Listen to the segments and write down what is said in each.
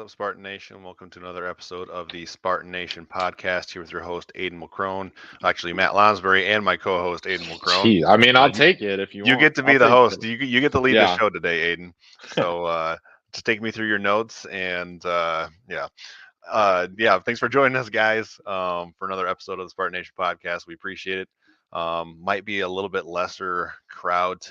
up, Spartan Nation? Welcome to another episode of the Spartan Nation Podcast. Here with your host, Aiden McCrone. Actually, Matt Lonsbury and my co-host, Aiden McCrone. Gee, I mean, I'll You, take it if you you want. get to I'll be the take host. the You get to lead the yeah. show today, Aiden. So just take me through your notes and yeah. Thanks for joining us, guys, for another episode of the Spartan Nation Podcast. We appreciate it. Might be a little bit lesser crowd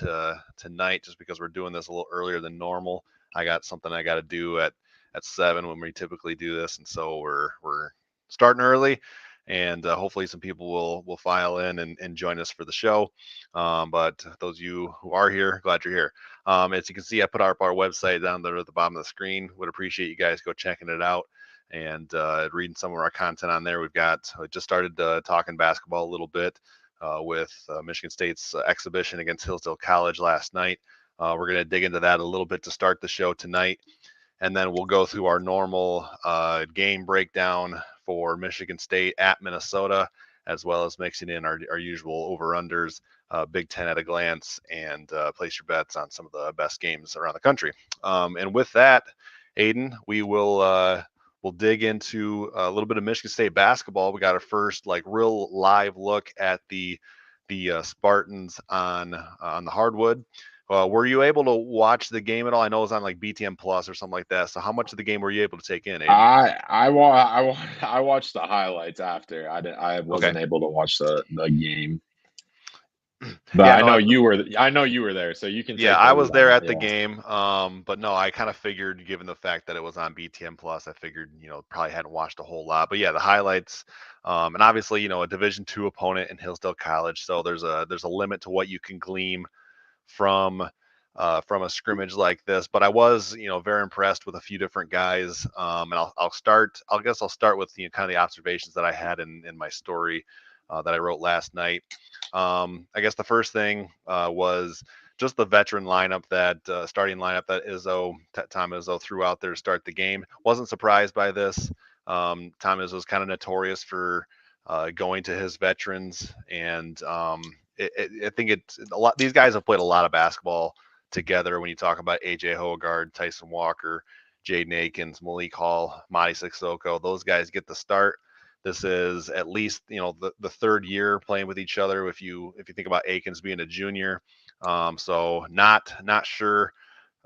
tonight just because we're doing this a little earlier than normal. I got something I got to do at 7 when we typically do this, and so we're starting early, and hopefully some people will file in and join us for the show. But those of you who are here, glad you're here. As you can see, I put up our website down there at the bottom of the screen. Would appreciate you guys go checking it out and reading some of our content on there. We just started talking basketball a little bit with Michigan State's exhibition against Hillsdale College last night. We're going to dig into that a little bit to start the show tonight. And then we'll go through our normal game breakdown for Michigan State at Minnesota, as well as mixing in our usual over-unders, Big Ten at a glance, and place your bets on some of the best games around the country. And with that, Aiden, we'll dig into a little bit of Michigan State basketball. We got our first real live look at the Spartans on the hardwood. Were you able to watch the game at all? I know it was on like BTM Plus or something like that. So how much of the game were you able to take in, Aiden? I watched the highlights after. I Okay. wasn't able to watch the game, but Yeah, I no, know you were. I know you were there, so you can yeah, take the I was lead there on it. at the Yeah. game. But no, I kind of figured, given the fact that it was on BTM Plus, I figured, probably hadn't watched a whole lot. But yeah, the highlights, and obviously, a Division II opponent in Hillsdale College, so there's a limit to what you can glean from from a scrimmage like this. But I was, very impressed with a few different guys. And I guess I'll start with kind of the observations that I had in my story that I wrote last night. I guess the first thing was just the veteran lineup that starting lineup that Tom Izzo threw out there to start the game. Wasn't surprised by this. Tom Izzo was kind of notorious for going to his veterans, and I think it's a lot. These guys have played a lot of basketball together. When you talk about AJ Hoegard, Tyson Walker, Jaden Akins, Malik Hall, Madi Sissoko, those guys get the start. This is at least the third year playing with each other. If you think about Akins being a junior, so not sure,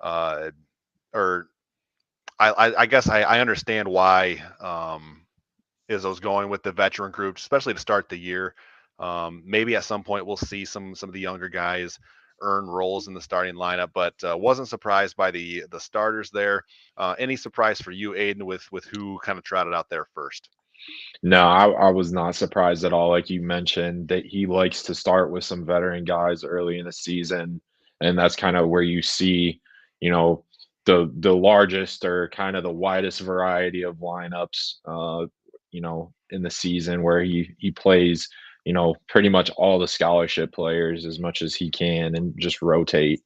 or I guess I understand why Izzo's going with the veteran group, especially to start the year. Maybe at some point we'll see some of the younger guys earn roles in the starting lineup, but wasn't surprised by the starters there. Any surprise for you, Aiden, with who kind of trotted out there first? No, I was not surprised at all. Like you mentioned, that he likes to start with some veteran guys early in the season, and that's kind of where you see, you know, the largest or kind of the widest variety of lineups, in the season where he plays, pretty much all the scholarship players as much as he can and just rotate.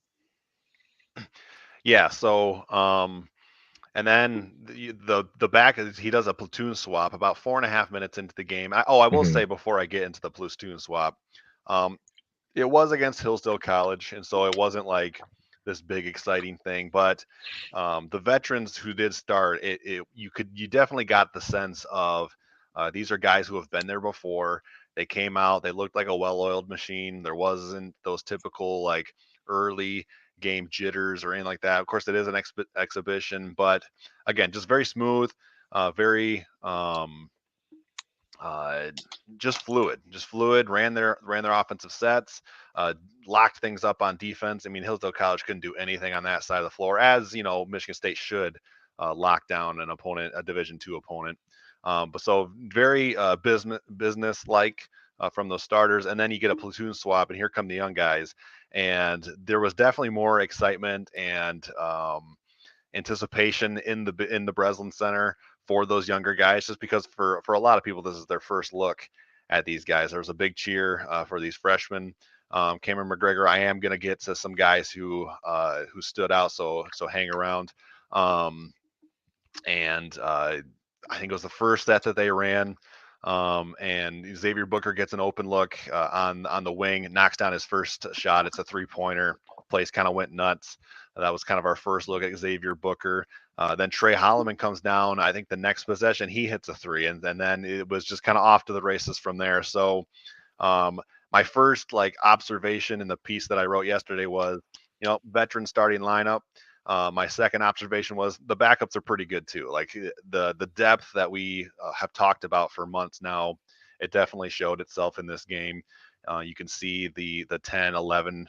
Yeah. So and then the back is he does a platoon swap about 4.5 minutes into the game. I will Mhm. say before I get into the platoon swap, um, it was against Hillsdale College, and so it wasn't like this big exciting thing. But the veterans who did start, you definitely got the sense of these are guys who have been there before. They came out, they looked like a well-oiled machine. There wasn't those typical like early game jitters or anything like that. Of course, it is an exhibition, but again, just very smooth, very uh, just fluid. Ran their offensive sets, uh, locked things up on defense. I mean, Hillsdale College couldn't do anything on that side of the floor, as Michigan State should lock down an opponent, a Division II opponent. But so very business like from those starters, and then you get a platoon swap, and here come the young guys, and there was definitely more excitement and anticipation in the Breslin Center for those younger guys, just because for a lot of people this is their first look at these guys. There was a big cheer for these freshmen. Cameron McGregor. I am going to get to some guys who stood out, so hang around. And I think it was the first set that they ran. And Xavier Booker gets an open look on the wing, knocks down his first shot. It's a 3-pointer. Place kind of went nuts. That was kind of our first look at Xavier Booker. Then Trey Holloman comes down. I think the next possession he hits a three, and then it was just kind of off to the races from there. So um, my first like observation in the piece that I wrote yesterday was, veteran starting lineup. My second observation was the backups are pretty good too. Like the depth that we have talked about for months now, it definitely showed itself in this game. You can see the 10, 11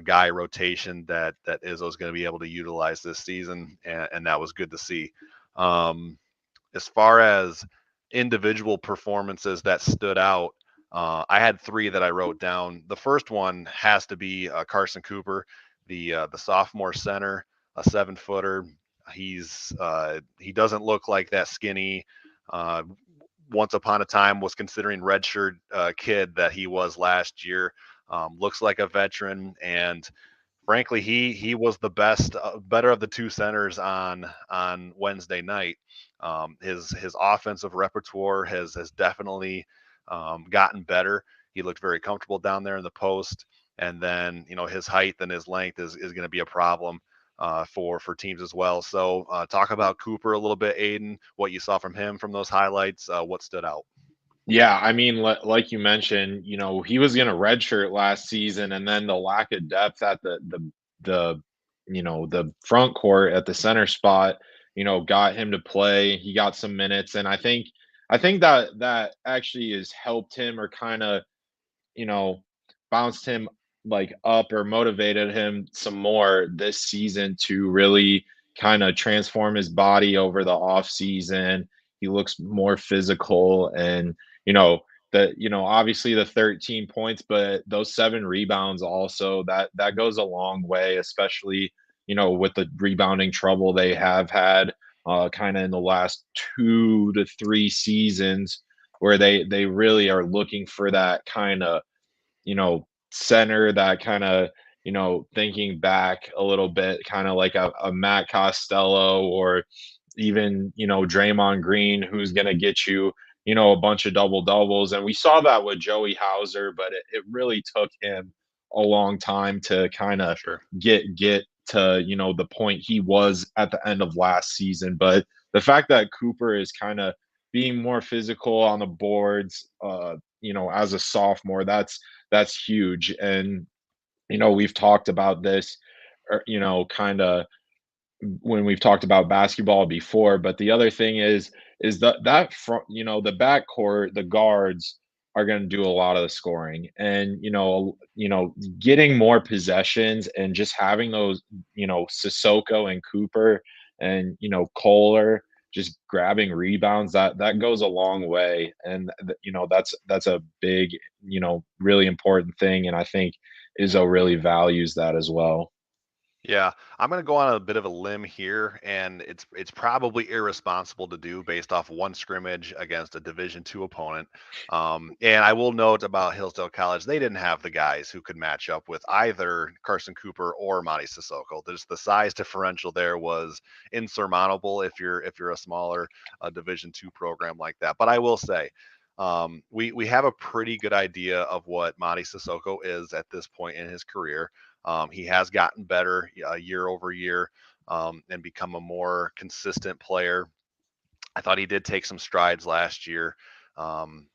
guy rotation that Izzo's going to be able to utilize this season, and that was good to see. Um, as far as individual performances that stood out, I had three that I wrote down. The first one has to be Carson Cooper, the sophomore center, a 7-footer. He doesn't look like that skinny. Uh, Once upon a time was considering redshirt kid that he was last year. Looks like a veteran, and frankly, he was the better of the two centers on Wednesday night. His offensive repertoire has definitely gotten better. He looked very comfortable down there in the post, and then his height and his length is going to be a problem for teams as well. So talk about Cooper a little bit, Aiden. What you saw from him from those highlights, what stood out? Yeah, I mean, like you mentioned, he was gonna redshirt last season, and then the lack of depth at the the front court at the center spot, got him to play. He got some minutes, and I think that actually has helped him or kind of you know, bounced him like up or motivated him some more this season to really kind of transform his body over the off season. He looks more physical and obviously the 13 points, but those 7 rebounds also that goes a long way, especially with the rebounding trouble they have had kind of in the last 2 to 3 seasons where they really are looking for that kind of center that kind of, thinking back a little bit, kind of like a Matt Costello or even, Draymond Green, who's going to get you, a bunch of double doubles. And we saw that with Joey Hauser, but it really took him a long time to kind of Sure. get to, the point he was at the end of last season. But the fact that Cooper is kind of being more physical on the boards, as a sophomore, that's huge. And we've talked about this, kind of when we've talked about basketball before. But the other thing is that front, the backcourt, the guards are going to do a lot of the scoring, and getting more possessions and just having those, Sissoko and Cooper and Kohler just grabbing rebounds, that goes a long way. And that's a big, really important thing, and I think Izzo really values that as well. Yeah, I'm going to go on a bit of a limb here, and it's probably irresponsible to do based off one scrimmage against a Division II opponent. And I will note about Hillsdale College, they didn't have the guys who could match up with either Carson Cooper or Monty Sissoko. There's the size differential there was insurmountable if you're a smaller Division II program like that. But I will say, we have a pretty good idea of what Monty Sissoko is at this point in his career. He has gotten better year over year and become a more consistent player. I thought he did take some strides last year. Um,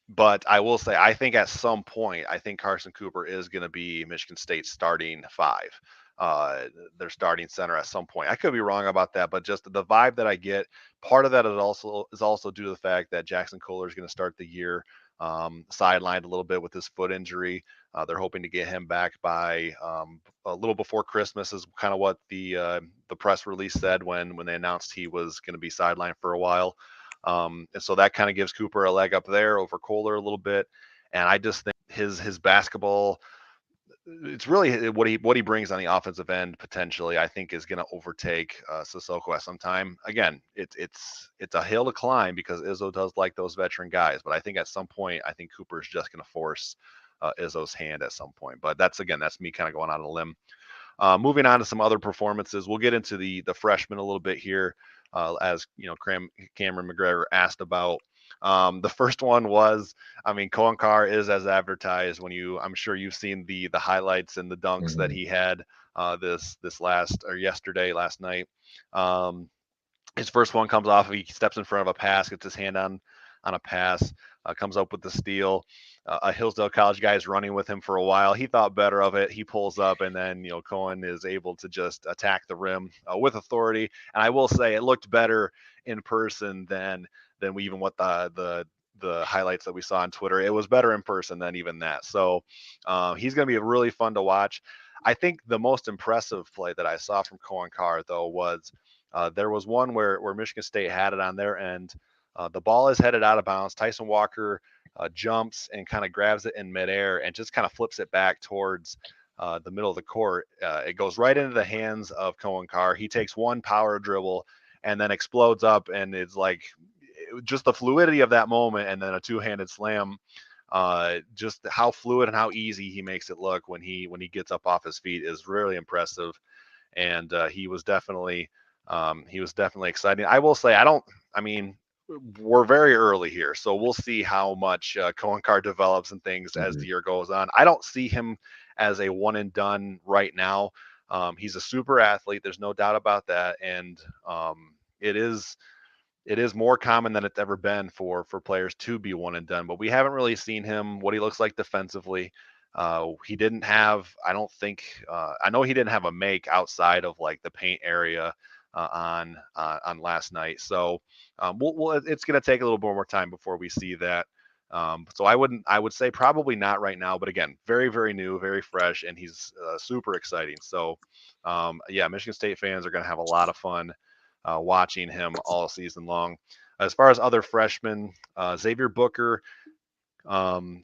but I will say, I think at some point, I think Carson Cooper is going to be Michigan State's starting five, uh, their starting center at some point. I could be wrong about that, but just the vibe that I get, part of that is also due to the fact that Jackson Kohler is going to start the year sidelined a little bit with his foot injury. They're hoping to get him back by a little before Christmas, is kind of what the press release said when they announced he was going to be sidelined for a while. And so that kind of gives Cooper a leg up there over Kohler a little bit. And I just think his basketball, it's really what he brings on the offensive end potentially, I think, is going to overtake Sissoko at some time. Again, it's a hill to climb because Izzo does like those veteran guys, but I think at some point, I think Cooper is just going to force Izzo's hand at some point. But that's me kind of going on a limb. Moving on to some other performances, we'll get into the freshmen a little bit here, as Cameron McGregor asked about. The first one was, I mean, Cohen Carr is as advertised. I'm sure you've seen the highlights and the dunks that Mhm. he had this last or yesterday, last night. Um, his first one comes off. He steps in front of a pass, gets his hand on a pass, comes up with the steal. A Hillsdale College guy is running with him for a while. He thought better of it. He pulls up, and then Cohen is able to just attack the rim with authority. And I will say, it looked better in person than we even what the highlights that we saw on Twitter. It was better in person than even that. So he's going to be really fun to watch. I think the most impressive play that I saw from Cohen Carr, though, was there was one where Michigan State had it on their end. The ball is headed out of bounds. Tyson Walker jumps and kind of grabs it in midair and just kind of flips it back towards the middle of the court. It goes right into the hands of Cohen Carr. He takes one power dribble and then explodes up, and it's like just the fluidity of that moment, and then a two-handed slam. Just how fluid and how easy he makes it look when he gets up off his feet is really impressive, and he was definitely exciting. I will say, I mean, we're very early here, so we'll see how much Cohen Carr develops and things as the Mhm. year goes on. I don't see him as a one and done right now. He's a super athlete. There's no doubt about that, and it is more common than it's ever been for players to be one and done. But we haven't really seen him what he looks like defensively. He didn't have, I don't think, I know he didn't have a make outside of like the paint area on last night. So it's going to take a little more time before we see that. So I would say probably not right now, but again, very, very new, very fresh, and he's super exciting. So, yeah, Michigan State fans are going to have a lot of fun watching him all season long. As far as other freshmen, Xavier Booker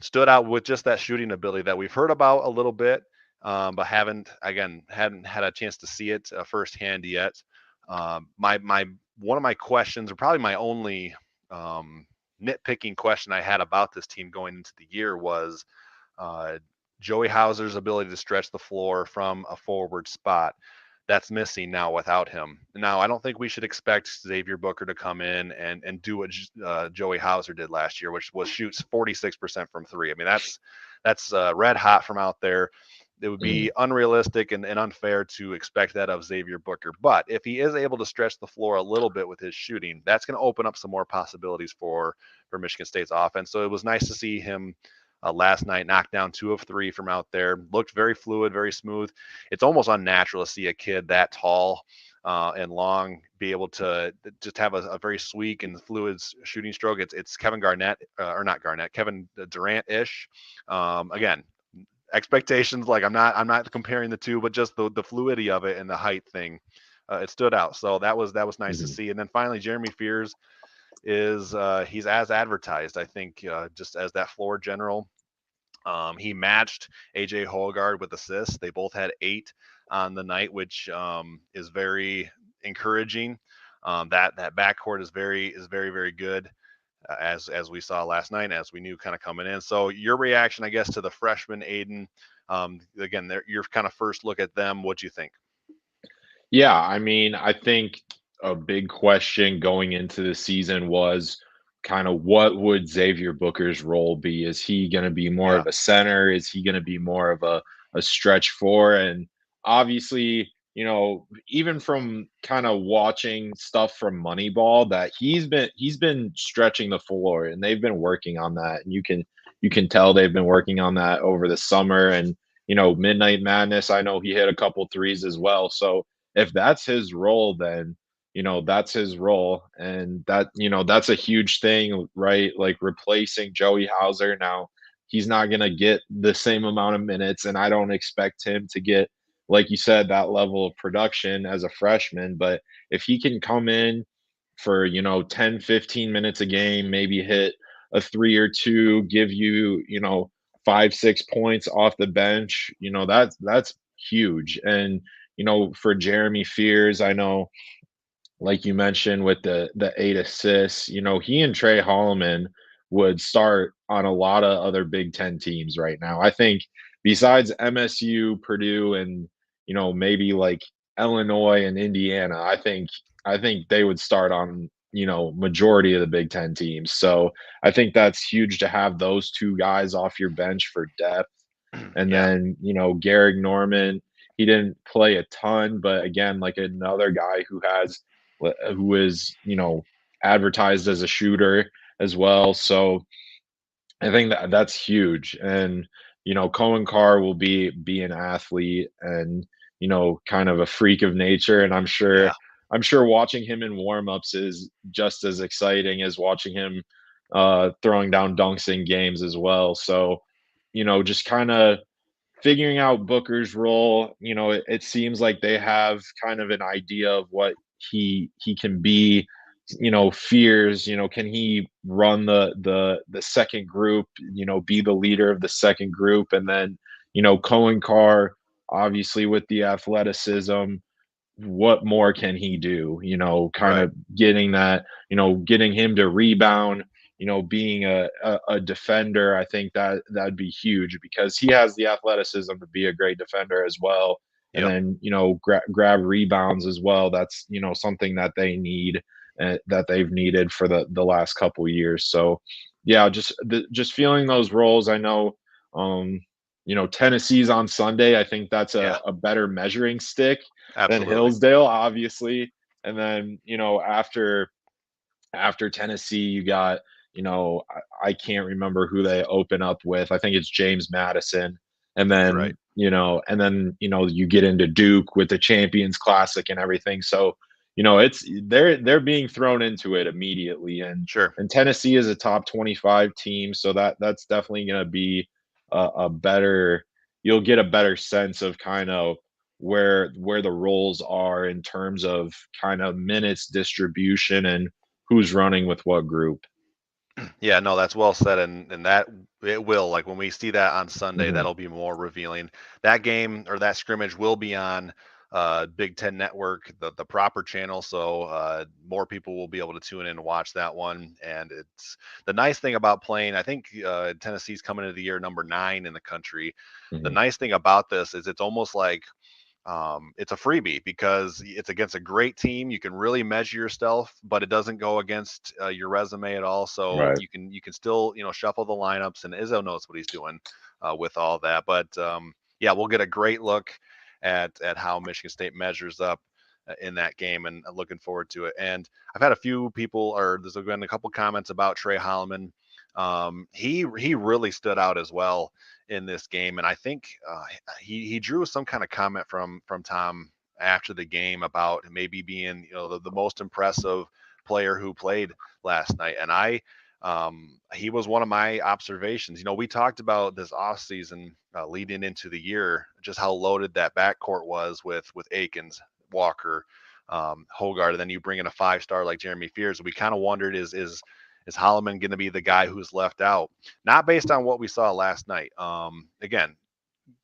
stood out with just that shooting ability that we've heard about a little bit, but hadn't had a chance to see it firsthand yet. My one of my questions, or probably my only nitpicking question I had about this team going into the year was uh, Joey Hauser's ability to stretch the floor from a forward spot. That's missing now without him. Now, I don't think we should expect Xavier Booker to come in and do what Joey Hauser did last year, which was shoots 46% from three. I mean, that's red hot from out there. It would be Mhm. unrealistic and unfair to expect that of Xavier Booker. But if he is able to stretch the floor a little bit with his shooting, that's going to open up some more possibilities for Michigan State's offense. So it was nice to see him last night knock down 2 of 3 from out there. Looked very fluid, very smooth. It's almost unnatural to see a kid that tall and long be able to just have a very sleek and fluid shooting stroke. It's Kevin Garnett or not Garnett, Kevin Durant ish. Again, expectations, like I'm not comparing the two, but just the fluidity of it and the height thing. It stood out, so that was nice to Mhm. see. And then finally, Jeremy Fears is he's as advertised. I think just as that floor general, he matched AJ Holgard with assists. They both had 8 on the night, which is very encouraging. That backcourt is very very good, as we saw last night, as we knew kind of coming in. So your reaction, I guess, to the freshman Aiden. Again, your kind of first look at them. What do you think? Yeah, I mean, I think a big question going into the season was kind of what would Xavier Booker's role be? Is he going to be more Yeah, of a center? Is he going to be more of a stretch four? And obviously, even from kind of watching stuff from Moneyball, that he's been stretching the floor, and they've been working on that. And you can tell they've been working on that over the summer. And Midnight Madness, I know he hit a couple threes as well. So if that's his role, then that's his role, and that's a huge thing, right? Like replacing Joey Hauser. Now he's not going to get the same amount of minutes, and I don't expect him to get, like you said, that level of production as a freshman. But if he can come in for 10, 15 minutes a game, maybe hit a three or two, give you 5, 6 points off the bench, that's huge. And for Jeremy Fears, I know, like you mentioned, with the 8 assists, he and Trey Holloman would start on a lot of other Big Ten teams right now. I think besides MSU, Purdue, and maybe like Illinois and Indiana, I think they would start on majority of the Big Ten teams. So I think that's huge to have those two guys off your bench for depth. And Yeah, then, Garrick Norman, he didn't play a ton, but again, like another guy who is, advertised as a shooter as well. So I think that's huge. And, Cohen Carr will be an athlete and, kind of a freak of nature. And yeah, I'm sure watching him in warmups is just as exciting as watching him throwing down dunks in games as well. So, just kind of figuring out Booker's role, it seems like they have kind of an idea of what he can be, fears, can he run the second group, be the leader of the second group, and then, Cohen Carr, obviously with the athleticism, what more can he do? Kind right. of getting that, getting him to rebound, being a defender. I think that'd be huge because he has the athleticism to be a great defender as well. And Yep. then, grab rebounds as well. That's, something that they need, that they've needed for the last couple years. So, yeah, just feeling those roles. I know, Tennessee's on Sunday. I think that's Yeah, a better measuring stick than absolutely. Hillsdale, obviously. And then, after Tennessee, you got, I can't remember who they open up with. I think it's James Madison. And Right. then, you get into Duke with the Champions Classic and everything. So, it's they're being thrown into it immediately. Sure. And Tennessee is a top 25 team. So that's definitely gonna be a better you'll get a better sense of kind of where the roles are in terms of kind of minutes distribution and who's running with what group. Yeah, no, that's well said, and that it will, like when we see that on Sunday, Mhm, that'll be more revealing. That game or that scrimmage will be on Big Ten Network, the proper channel, so more people will be able to tune in and watch that one. And it's the nice thing about playing. I think Tennessee's coming into the year number 9 in the country. The mhm. nice thing about this is it's almost like it's a freebie because it's against a great team. You can really measure yourself, but it doesn't go against your resume at all. So Right. you can still shuffle the lineups, and Izzo knows what he's doing with all that. But yeah, we'll get a great look at how Michigan State measures up in that game, and looking forward to it. And I've had a few people, or there's been a couple comments about Trey Holloman. He really stood out as well in this game, and I think he drew some kind of comment from Tom after the game about maybe being the most impressive player who played last night, and he was one of my observations. We talked about this offseason leading into the year, just how loaded that backcourt was with Akins, Walker, Hogard, and then you bring in a 5-star like Jeremy Fears. We kind of wondered, is Holloman going to be the guy who's left out? Not based on what we saw last night. Again,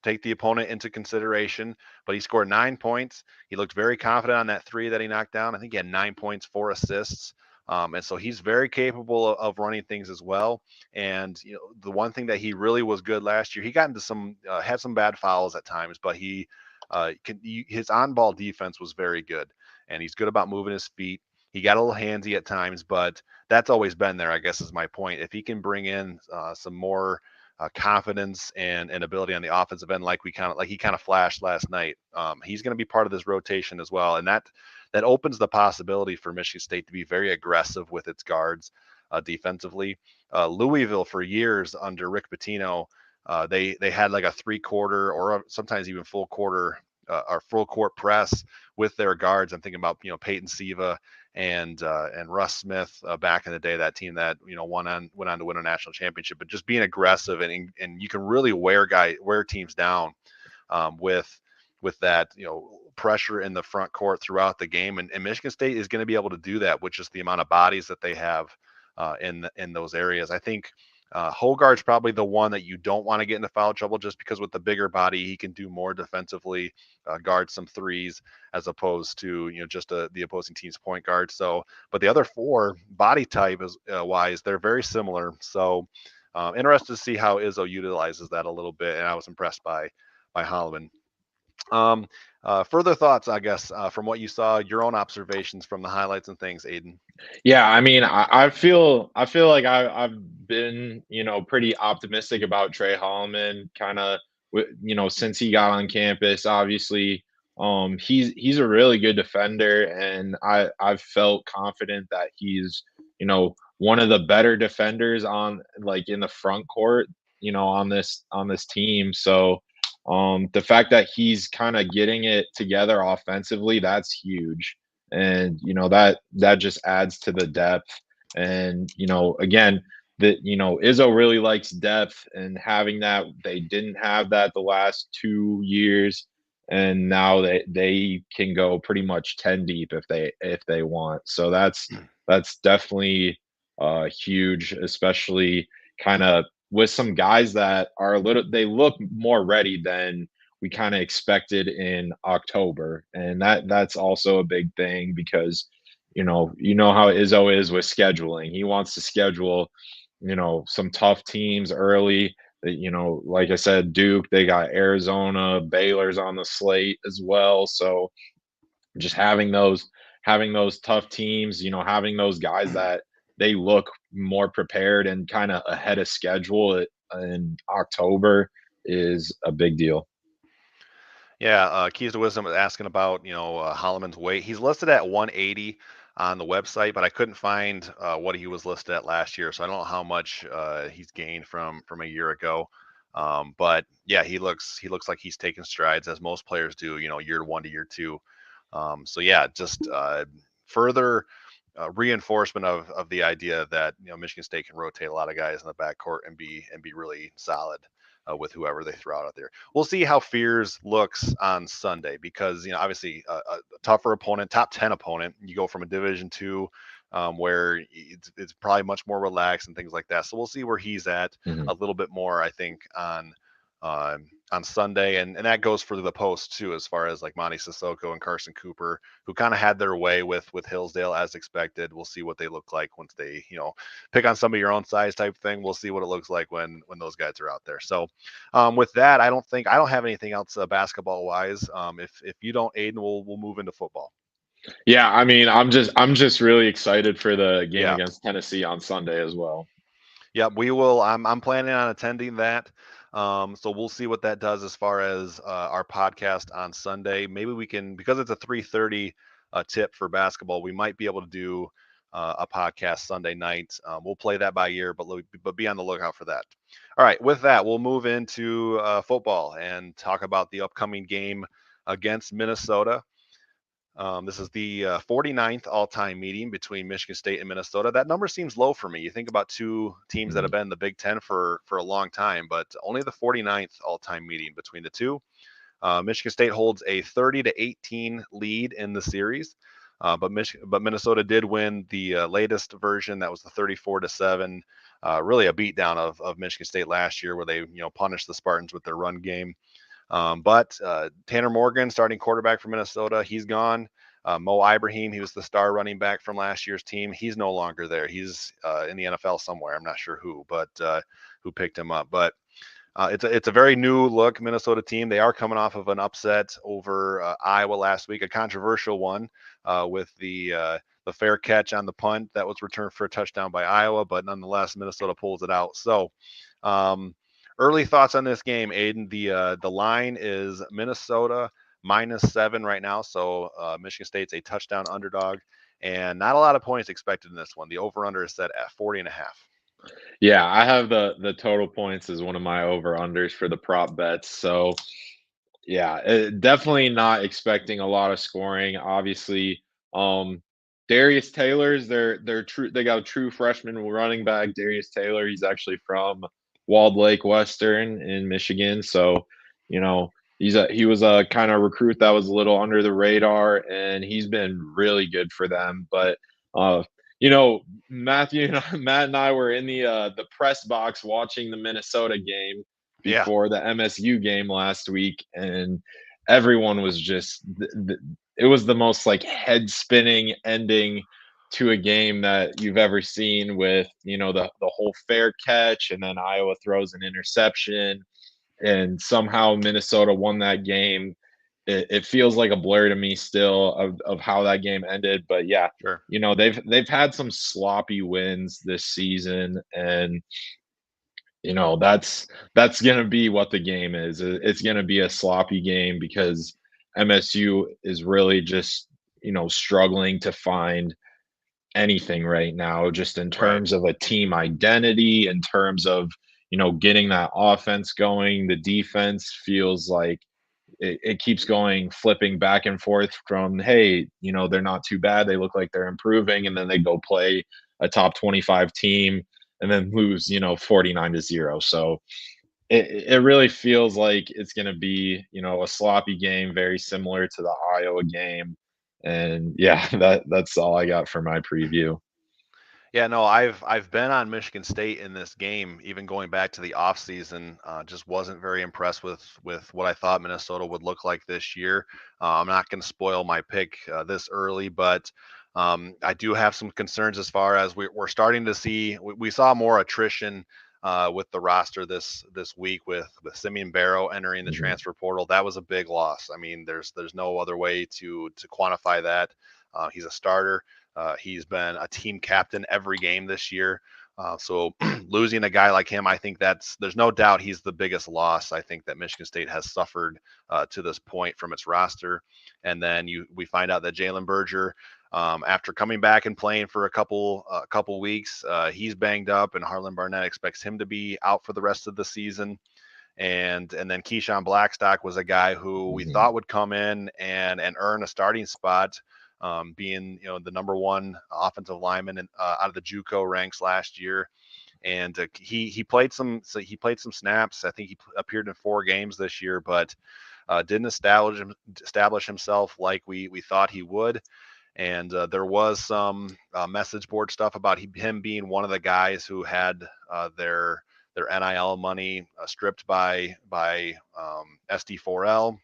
take the opponent into consideration, but he scored 9 points. He looked very confident on that three that he knocked down. I think he had 9 points, 4 assists. And so he's very capable of running things as well. And the one thing that he really was good last year, he got into had some bad fouls at times, but his on-ball defense was very good, and he's good about moving his feet. He got a little handsy at times, but that's always been there, I guess, is my point. If he can bring in some more confidence and ability on the offensive end, like he kind of flashed last night, he's going to be part of this rotation as well, and that opens the possibility for Michigan State to be very aggressive with its guards defensively. Louisville for years under Rick Pitino, they had like a 3/4 or sometimes even full quarter or full court press with their guards. I'm thinking about Peyton Siva and Russ Smith back in the day, that team that went on to win a national championship. But just being aggressive and you can really wear teams down with that pressure in the front court throughout the game. And Michigan State is going to be able to do that with just the amount of bodies that they have in those areas. I think Hogard's probably the one that you don't want to get into foul trouble, just because with the bigger body, he can do more defensively, guard some threes as opposed to just the opposing team's point guard. So, but the other four body type is wise, they're very similar. So, interested to see how Izzo utilizes that a little bit, and I was impressed by Holloman. Um, Further thoughts, I guess, from what you saw, your own observations from the highlights and things, Aiden. Yeah, I mean, I feel like I've been, pretty optimistic about Trey Holloman kind of since he got on campus. Obviously, he's a really good defender, and I've felt confident that he's, one of the better defenders on like in the front court, on this team. So the fact that he's kind of getting it together offensively, that's huge. And that just adds to the depth. And again, that Izzo really likes depth, and having that, they didn't have that the last 2 years, and now they can go pretty much 10 deep if they want. So that's definitely huge, especially kind of with some guys that are they look more ready than we kind of expected in October. And that's also a big thing because how Izzo is with scheduling. He wants to schedule, some tough teams early. Like I said, Duke, they got Arizona, Baylor's on the slate as well. So just having those tough teams, having those guys that they look more prepared and kind of ahead of schedule in October is a big deal. Yeah, Keys to Wisdom was asking about Holloman's weight. He's listed at 180 on the website, but I couldn't find what he was listed at last year, so I don't know how much he's gained from a year ago. But yeah, he looks like he's taking strides as most players do, year one to year two. So yeah, just further reinforcement of the idea that Michigan State can rotate a lot of guys in the backcourt and be really solid with whoever they throw out there. We'll see how Fears looks on Sunday because obviously a tougher opponent, top 10 opponent. You go from a Division two. Where it's probably much more relaxed and things like that. So we'll see where he's at Mhm. a little bit more, I think, on Sunday, and that goes for the post too, as far as like Monty Sissoko and Carson Cooper, who kind of had their way with Hillsdale as expected. We'll see what they look like once they pick on some of your own size type thing. We'll see what it looks like when those guys are out there. So with that, I don't have anything else basketball wise. If you don't, Aiden, we'll move into football. Yeah, I mean, I'm just really excited for the game Yeah. against Tennessee on Sunday as well. Yeah, we will. I'm planning on attending that. So we'll see what that does as far as our podcast on Sunday. Maybe we can, because it's a 3:30 tip for basketball, we might be able to do a podcast Sunday night. We'll play that by ear, but be on the lookout for that. All right, with that, we'll move into football and talk about the upcoming game against Minnesota. This is the 49th all-time meeting between Michigan State and Minnesota. That number seems low for me. You think about two teams that have Mhm. been in the Big Ten for a long time, but only the 49th all-time meeting between the two. Michigan State holds a 30-18 lead in the series, but Minnesota did win the latest version. That was the 34-7. Really a beatdown of Michigan State last year, where they punished the Spartans with their run game. But Tanner Morgan, starting quarterback for Minnesota, he's gone. Mo Ibrahim, he was the star running back from last year's team. He's no longer there. He's in the NFL somewhere. I'm not sure who, but who picked him up. But it's a very new look Minnesota team. They are coming off of an upset over Iowa last week, a controversial one with the fair catch on the punt that was returned for a touchdown by Iowa, but nonetheless Minnesota pulls it out. So um, early thoughts on this game, Aiden. The line is Minnesota -7 right now, so Michigan State's a touchdown underdog, and not a lot of points expected in this one. The over/under is set at 40.5. Yeah, I have the total points as one of my over unders for the prop bets. So yeah, definitely not expecting a lot of scoring. Obviously, um, Darius Taylor's their true. They got a true freshman running back, Darius Taylor. He's actually from Walled Lake Western in Michigan. So, he was a kind of recruit that was a little under the radar, and he's been really good for them. But uh, Matthew and Matt and I were in the press box watching the Minnesota game Yeah. before the MSU game last week, and everyone was just it was the most like head spinning ending to a game that you've ever seen, with the whole fair catch, and then Iowa throws an interception, and somehow Minnesota won that game. it feels like a blur to me still of how that game ended. But yeah, Sure. they've had some sloppy wins this season, and that's gonna be what the game is. It's gonna be a sloppy game because MSU is really just struggling to find anything right now, just in Right. terms of a team identity, in terms of getting that offense going. The defense feels like it keeps going, flipping back and forth from, hey, they're not too bad, they look like they're improving, and then they go play a top 25 team and then lose 49-0. So it really feels like it's going to be a sloppy game, very similar to the Iowa game. And yeah, that's all I got for my preview. Yeah, no, I've been on Michigan State in this game, even going back to the offseason. Just wasn't very impressed with what I thought Minnesota would look like this year. I'm not going to spoil my pick this early, but I do have some concerns as far as we're starting to see. We saw more attrition with the roster this week with Simeon Barrow entering the Mhm. transfer portal. That was a big loss. I mean, there's no other way to quantify that. He's a starter. He's been a team captain every game this year. So losing a guy like him, I think there's no doubt he's the biggest loss I think that Michigan State has suffered to this point from its roster. And then we find out that Jalen Berger, after coming back and playing for a couple weeks, he's banged up, and Harlan Barnett expects him to be out for the rest of the season. And then Keyshawn Blackstock was a guy who we Mhm. thought would come in and earn a starting spot, being the number one offensive lineman out of the JUCO ranks last year. And he played some snaps. I think he appeared in 4 games this year, but didn't establish himself like we thought he would. And there was some message board stuff about him being one of the guys who had their NIL money stripped by SD4L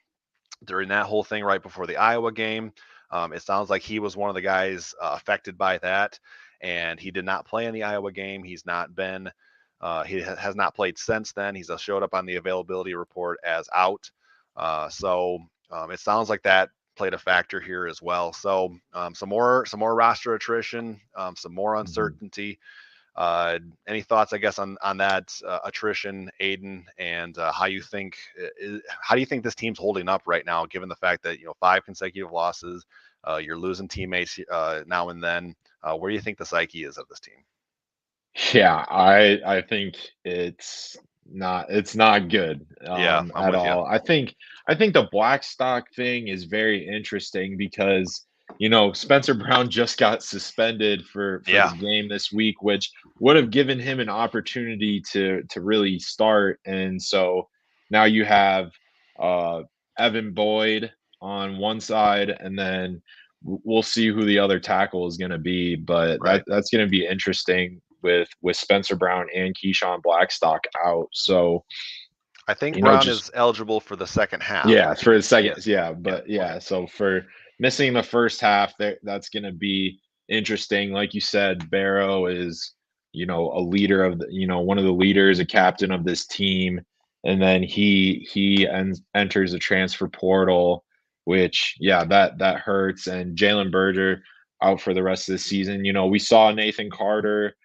during that whole thing right before the Iowa game. It sounds like he was one of the guys affected by that, and he did not play in the Iowa game. He's not been, he has not played since then. He's showed up on the availability report as out. So it sounds like that played a factor here as well. So some more roster attrition, some more Mhm. uncertainty. Any thoughts, I guess, on that attrition, Aiden, and how do you think this team's holding up right now, given the fact that 5 consecutive losses, you're losing teammates now and then. Where do you think the psyche is of this team? Yeah, I think it's not good Yeah, I'm at with you. all. I think the Blackstock thing is very interesting because Spencer Brown just got suspended for the Yeah, game this week, which would have given him an opportunity to really start. And so now you have uh Evan Boyd on one side, and then we'll see who the other tackle is going to be, but right. that's going to be interesting with Spencer Brown and Keyshawn Blackstock out. So I think Brown just is eligible for the second half. yeah, I for think. the second, Yes. yeah, Yeah. but Okay. yeah, so for missing the first half, that's going to be interesting. Like you said, Barrow is a leader of the, one of the leaders, a captain of this team, and then he enters the transfer portal, which yeah, that hurts. And Jalen Berger out for the rest of the season. We saw Nathan Carter.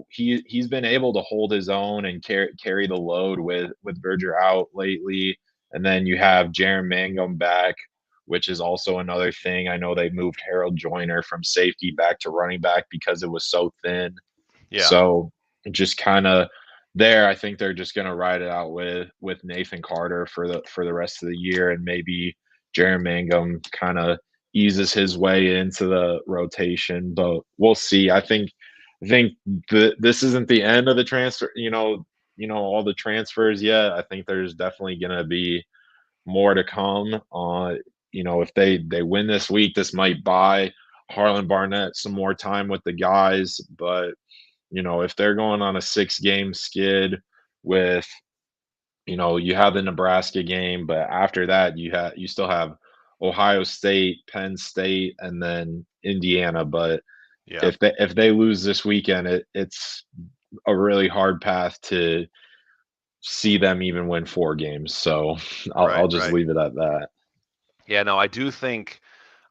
He's been able to hold his own and carry the load with Berger out lately. And then you have Jaron Mangum back, which is also another thing. I know they moved Harold Joyner from safety back to running back because it was so thin. Yeah. So just kind of there, I think they're just going to ride it out with Nathan Carter for the rest of the year, and maybe Jaron Mangum kind of eases his way into the rotation, but we'll see. I think this isn't the end of the transfer. All the transfers yet. I think there's definitely going to be more to come. If they win this week, this might buy Harlan Barnett some more time with the guys. But if they're going on a 6-game skid with, you have the Nebraska game, but after that you still have Ohio State, Penn State, and then Indiana. But Yeah. if they lose this weekend, it's a really hard path to see them even win 4 games. So I'll Right. just Right. leave it at that. Yeah, no, I do think,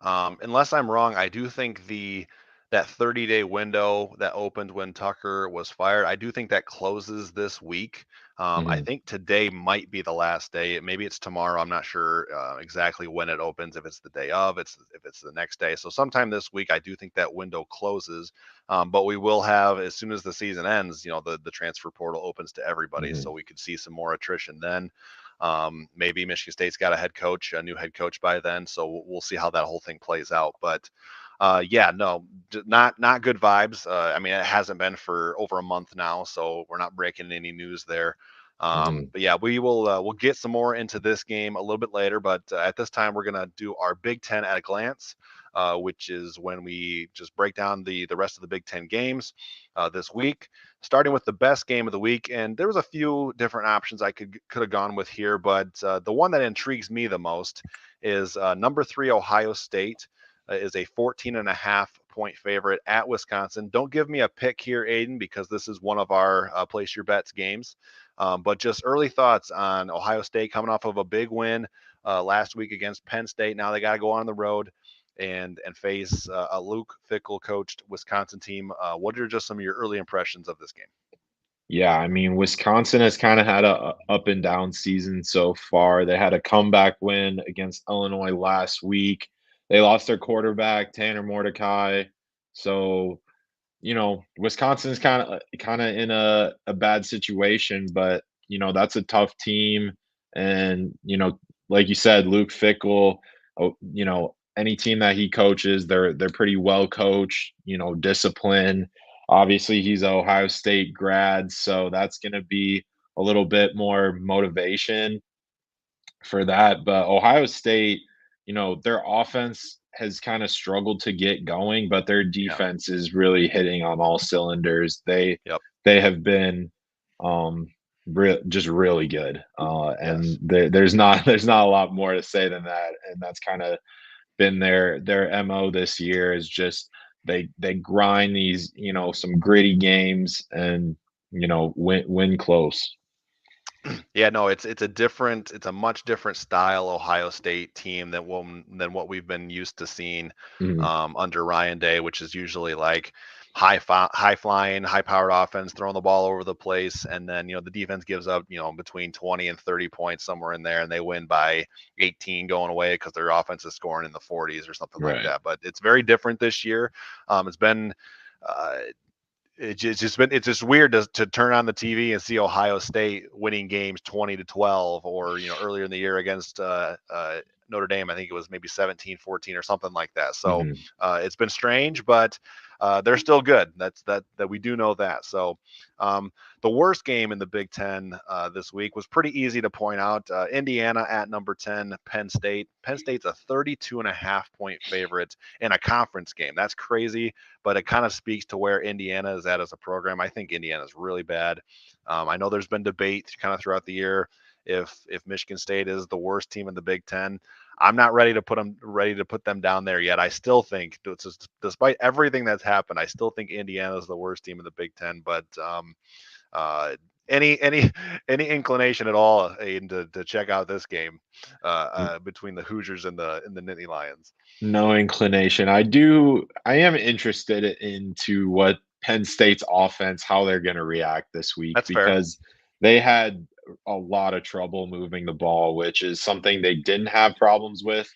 unless I'm wrong, I do think the that 30-day window that opened when Tucker was fired, I do think that closes this week. I Mhm, think today might be the last day. Maybe it's tomorrow. I'm not sure exactly when it opens. If it's the day of, if it's the next day. So sometime this week, I do think that window closes. But we will have, as soon as the season ends, the transfer portal opens to everybody, mhm, so we could see some more attrition then. Maybe Michigan State's got a new head coach by then, so we'll see how that whole thing plays out. But yeah, no, not good vibes. I mean, it hasn't been for over a month now, so we're not breaking any news there. mhm. But yeah, we'll get some more into this game a little bit later. But at this time, we're gonna do our Big Ten at a glance, which is when we just break down the rest of the Big Ten games this week, starting with the best game of the week. And there was a few different options I could have gone with here, but the one that intrigues me the most is number 3 Ohio State is a 14 and a half point favorite at Wisconsin. Don't give me a pick here, Aiden, because this is one of our place your bets games. But just early thoughts on Ohio State coming off of a big win last week against Penn State. Now they got to go on the road and face a Luke Fickle coached Wisconsin team. What are just some of your early impressions of this game? Yeah, I mean, Wisconsin has kinda had a up and down season so far. They had a comeback win against Illinois last week. They lost their quarterback, Tanner Mordecai. So, Wisconsin's kinda in a bad situation, but, that's a tough team. And, like you said, Luke Fickell, any team that he coaches, they're pretty well coached, disciplined. Obviously, he's a Ohio State grad, so that's gonna be a little bit more motivation for that. But Ohio State, their offense has kind of struggled to get going, but their Yeah. defense is really hitting on all cylinders. They Yep. they have been um just really good. And Yes. there's not a lot more to say than that. And that's kind of been their MO this year is just they grind these, some gritty games and win close. Yeah, no, it's a much different style Ohio State team than what we've been used to seeing Mhm. under Ryan Day, which is usually like high flying, high powered offense, throwing the ball over the place, and then the defense gives up between 20 and 30 points somewhere in there, and they win by 18 going away because their offense is scoring in the 40s or something like Right. that. But it's very different this year. It's been uh, it's just weird to turn on the TV and see Ohio State winning games 20-12, or earlier in the year against Notre Dame, I think it was maybe 17-14 or something like that. So Mhm. it's been strange, but they're still good. That we do know that. So um, the worst game in the Big Ten this week was pretty easy to point out. Indiana at number 10, Penn State. Penn State's a 32 and a half point favorite in a conference game. That's crazy, but it kind of speaks to where Indiana is at as a program. I think Indiana is really bad. I know there's been debate kind of throughout the year if Michigan State is the worst team in the Big Ten. I'm not ready to put them down there yet. I still think, despite everything that's happened, I still think Indiana is the worst team in the Big Ten. But uh, any any any inclination at all, Aiden, to check out this game between the Hoosiers and the Nittany Lions? No inclination. I am interested into what Penn State's offense, how they're gonna react this week That's fair. because they had a lot of trouble moving the ball, which is something they didn't have problems with,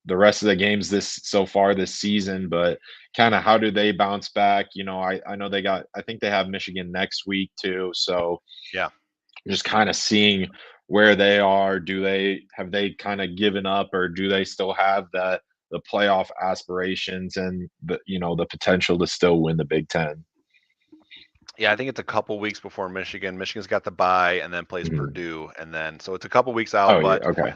the rest of the games this so far this season, but kinda how do they bounce back? I know I think they have Michigan next week too, so Yeah. just kinda seeing where they are. Have they kinda given up, or do they still have the playoff aspirations and the potential to still win the Big Ten? Yeah, I think it's a couple weeks before Michigan. Michigan's got the bye and then plays Mhm. Purdue, and then so it's a couple weeks out. Oh, yeah, But okay.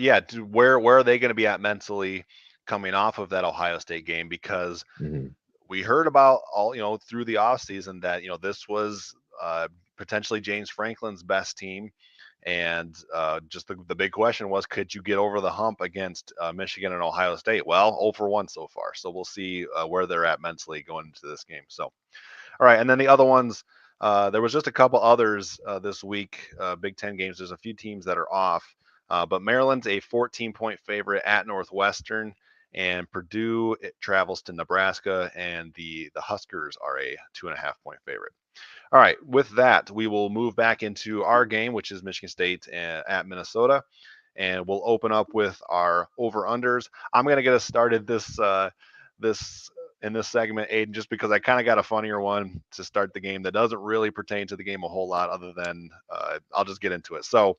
yeah, where are they going to be at mentally coming off of that Ohio State game? Because Mhm. we heard about all through the offseason that this was potentially James Franklin's best team, and just the big question was, could you get over the hump against Michigan and Ohio State? Well, 0 for 1 so far, so we'll see where they're at mentally going into this game. So all right, and then the other ones, there was just a couple others this week, Big Ten games. There's a few teams that are off. But Maryland's a 14-point favorite at Northwestern, and Purdue it travels to Nebraska, and the Huskers are a 2.5-point favorite. All right, with that, we will move back into our game, which is Michigan State at Minnesota, and we'll open up with our over/unders. I'm going to get us started this in this segment, Aiden, just because I kind of got a funnier one to start the game that doesn't really pertain to the game a whole lot, other than I'll just get into it. So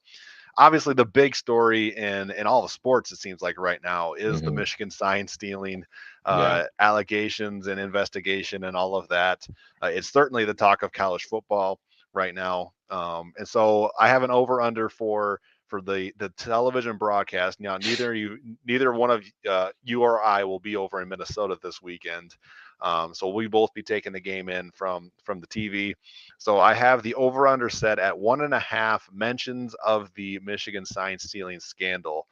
obviously the big story in all the sports, it seems like right now, is the Hmm. Michigan sign stealing Yeah. allegations and investigation and all of that. It's certainly the talk of college football right now. And so I have an over under for the television broadcast. Now, neither one of you or I will be over in Minnesota this weekend. So we both be taking the game in from the TV. So I have the over under set at 1.5 mentions of the Michigan sign stealing scandal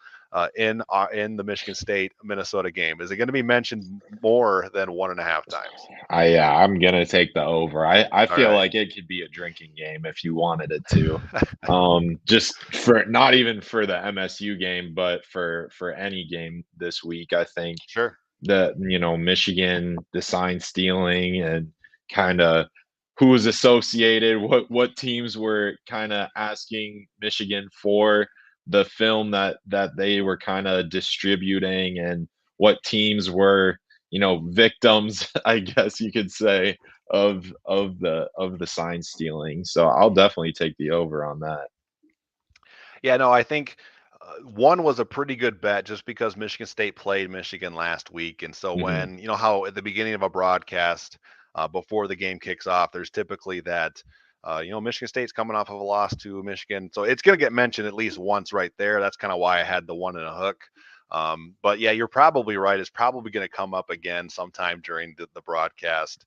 in the Michigan State Minnesota game. Is it going to be mentioned more than 1.5 times? I'm gonna take the over. I All feel right. like it could be a drinking game if you wanted it to. Just for not even for the MSU game, but for any game this week, I think Sure. that Michigan, the sign stealing and kind of who was associated, what teams were kind of asking Michigan for the film that they were kind of distributing, and what teams were victims, I guess you could say, of the sign stealing. So I'll definitely take the over on that. Yeah, no, I think one was a pretty good bet just because Michigan State played Michigan last week. And so Hmm. when, you know, how at the beginning of a broadcast, before the game kicks off, there's typically that, Michigan State's coming off of a loss to Michigan. So it's going to get mentioned at least once right there. That's kind of why I had the one in a hook. But yeah, you're probably right. It's probably going to come up again sometime during the broadcast,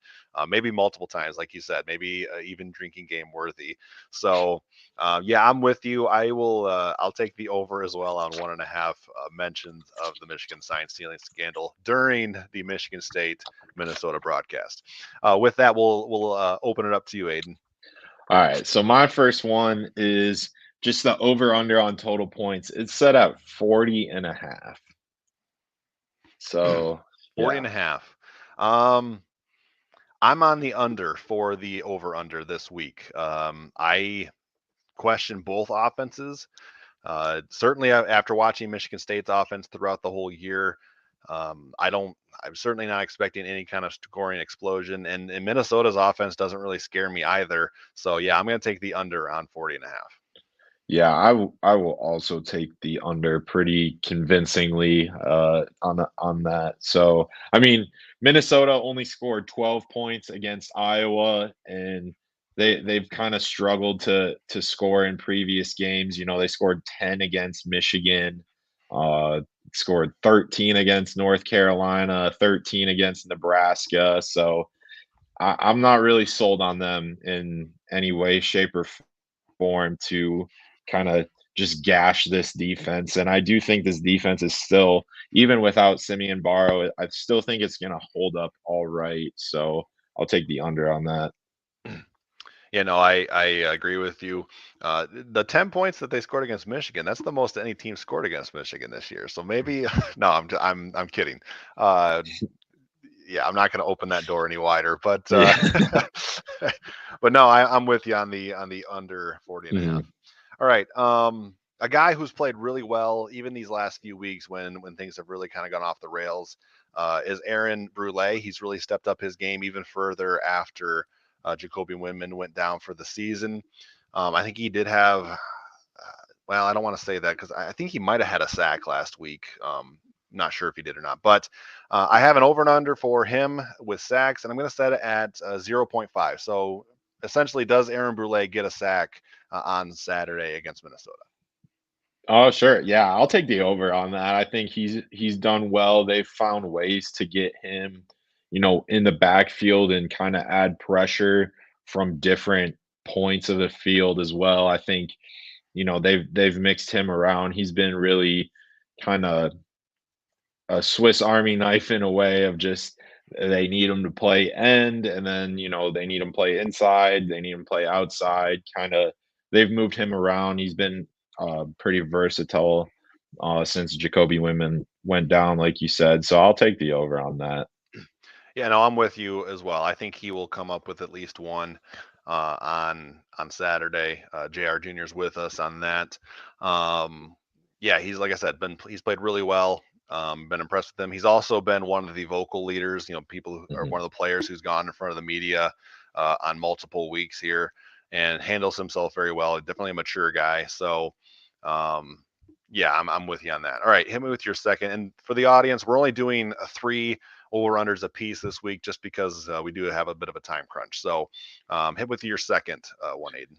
maybe multiple times, like you said, maybe even drinking game worthy. So, yeah, I'm with you. I will. I'll take the over as well on 1.5 mentions of the Michigan sign stealing scandal during the Michigan State Minnesota broadcast. With that, we'll open it up to you, Aiden. All right, so my first one is just the over under on total points. It's set at 40 and a half. So 40 yeah. and a half. Um, I'm on the under for the over under this week. I question both offenses. Certainly, after watching Michigan State's offense throughout the whole year, I don't. I'm certainly not expecting any kind of scoring explosion, and Minnesota's offense doesn't really scare me either. So yeah, I'm going to take the under on 40 and a half. Yeah, I will also take the under pretty convincingly on that. So, I mean, Minnesota only scored 12 points against Iowa, and they've kind of struggled to score in previous games. They scored 10 against Michigan, uh, scored 13 against North Carolina, 13 against Nebraska. So, I'm not really sold on them in any way, shape, or form to kind of just gash this defense. And I do think this defense is still, even without Simeon Barrow, I still think it's going to hold up all right. So I'll take the under on that. Yeah, no, I agree with you. The 10 points that they scored against Michigan, that's the most any team scored against Michigan this year. So maybe no, I'm kidding. Uh, yeah, I'm not going to open that door any wider, but Yeah. but no, I'm with you on the under 40 and a Mhm. half. All right. A guy who's played really well even these last few weeks when things have really kind of gone off the rails is Aaron Brule. He's really stepped up his game even further after Jacoby Windman went down for the season. I think he did have. Well, I don't want to say that because I think he might have had a sack last week. Not sure if he did or not, but I have an over and under for him with sacks, and I'm going to set it at 0.5. So essentially, does Aaron Brule get a sack on Saturday against Minnesota? Oh, sure. Yeah, I'll take the over on that. I think he's done well. They've found ways to get him, in the backfield and kind of add pressure from different points of the field as well. I think, they've mixed him around. He's been really kind of a Swiss Army knife in a way of just they need him to play end, and then they need him play inside, they need him play outside. Kind of they've moved him around. He's been pretty versatile since Jacoby Windman went down, like you said. So I'll take the over on that. Yeah, no, I'm with you as well. I think he will come up with at least one on Saturday. Jr. Junior's with us on that. Um, yeah, he's like I said, he's played really well. Been impressed with him. He's also been one of the vocal leaders. You know, people who are Mhm. one of the players who's gone in front of the media on multiple weeks here and handles himself very well. Definitely a mature guy. So, um, yeah, I'm with you on that. All right, hit me with your second. And for the audience, we're only doing three over-unders a piece this week just because we do have a bit of a time crunch. So hit with your second one, Aiden.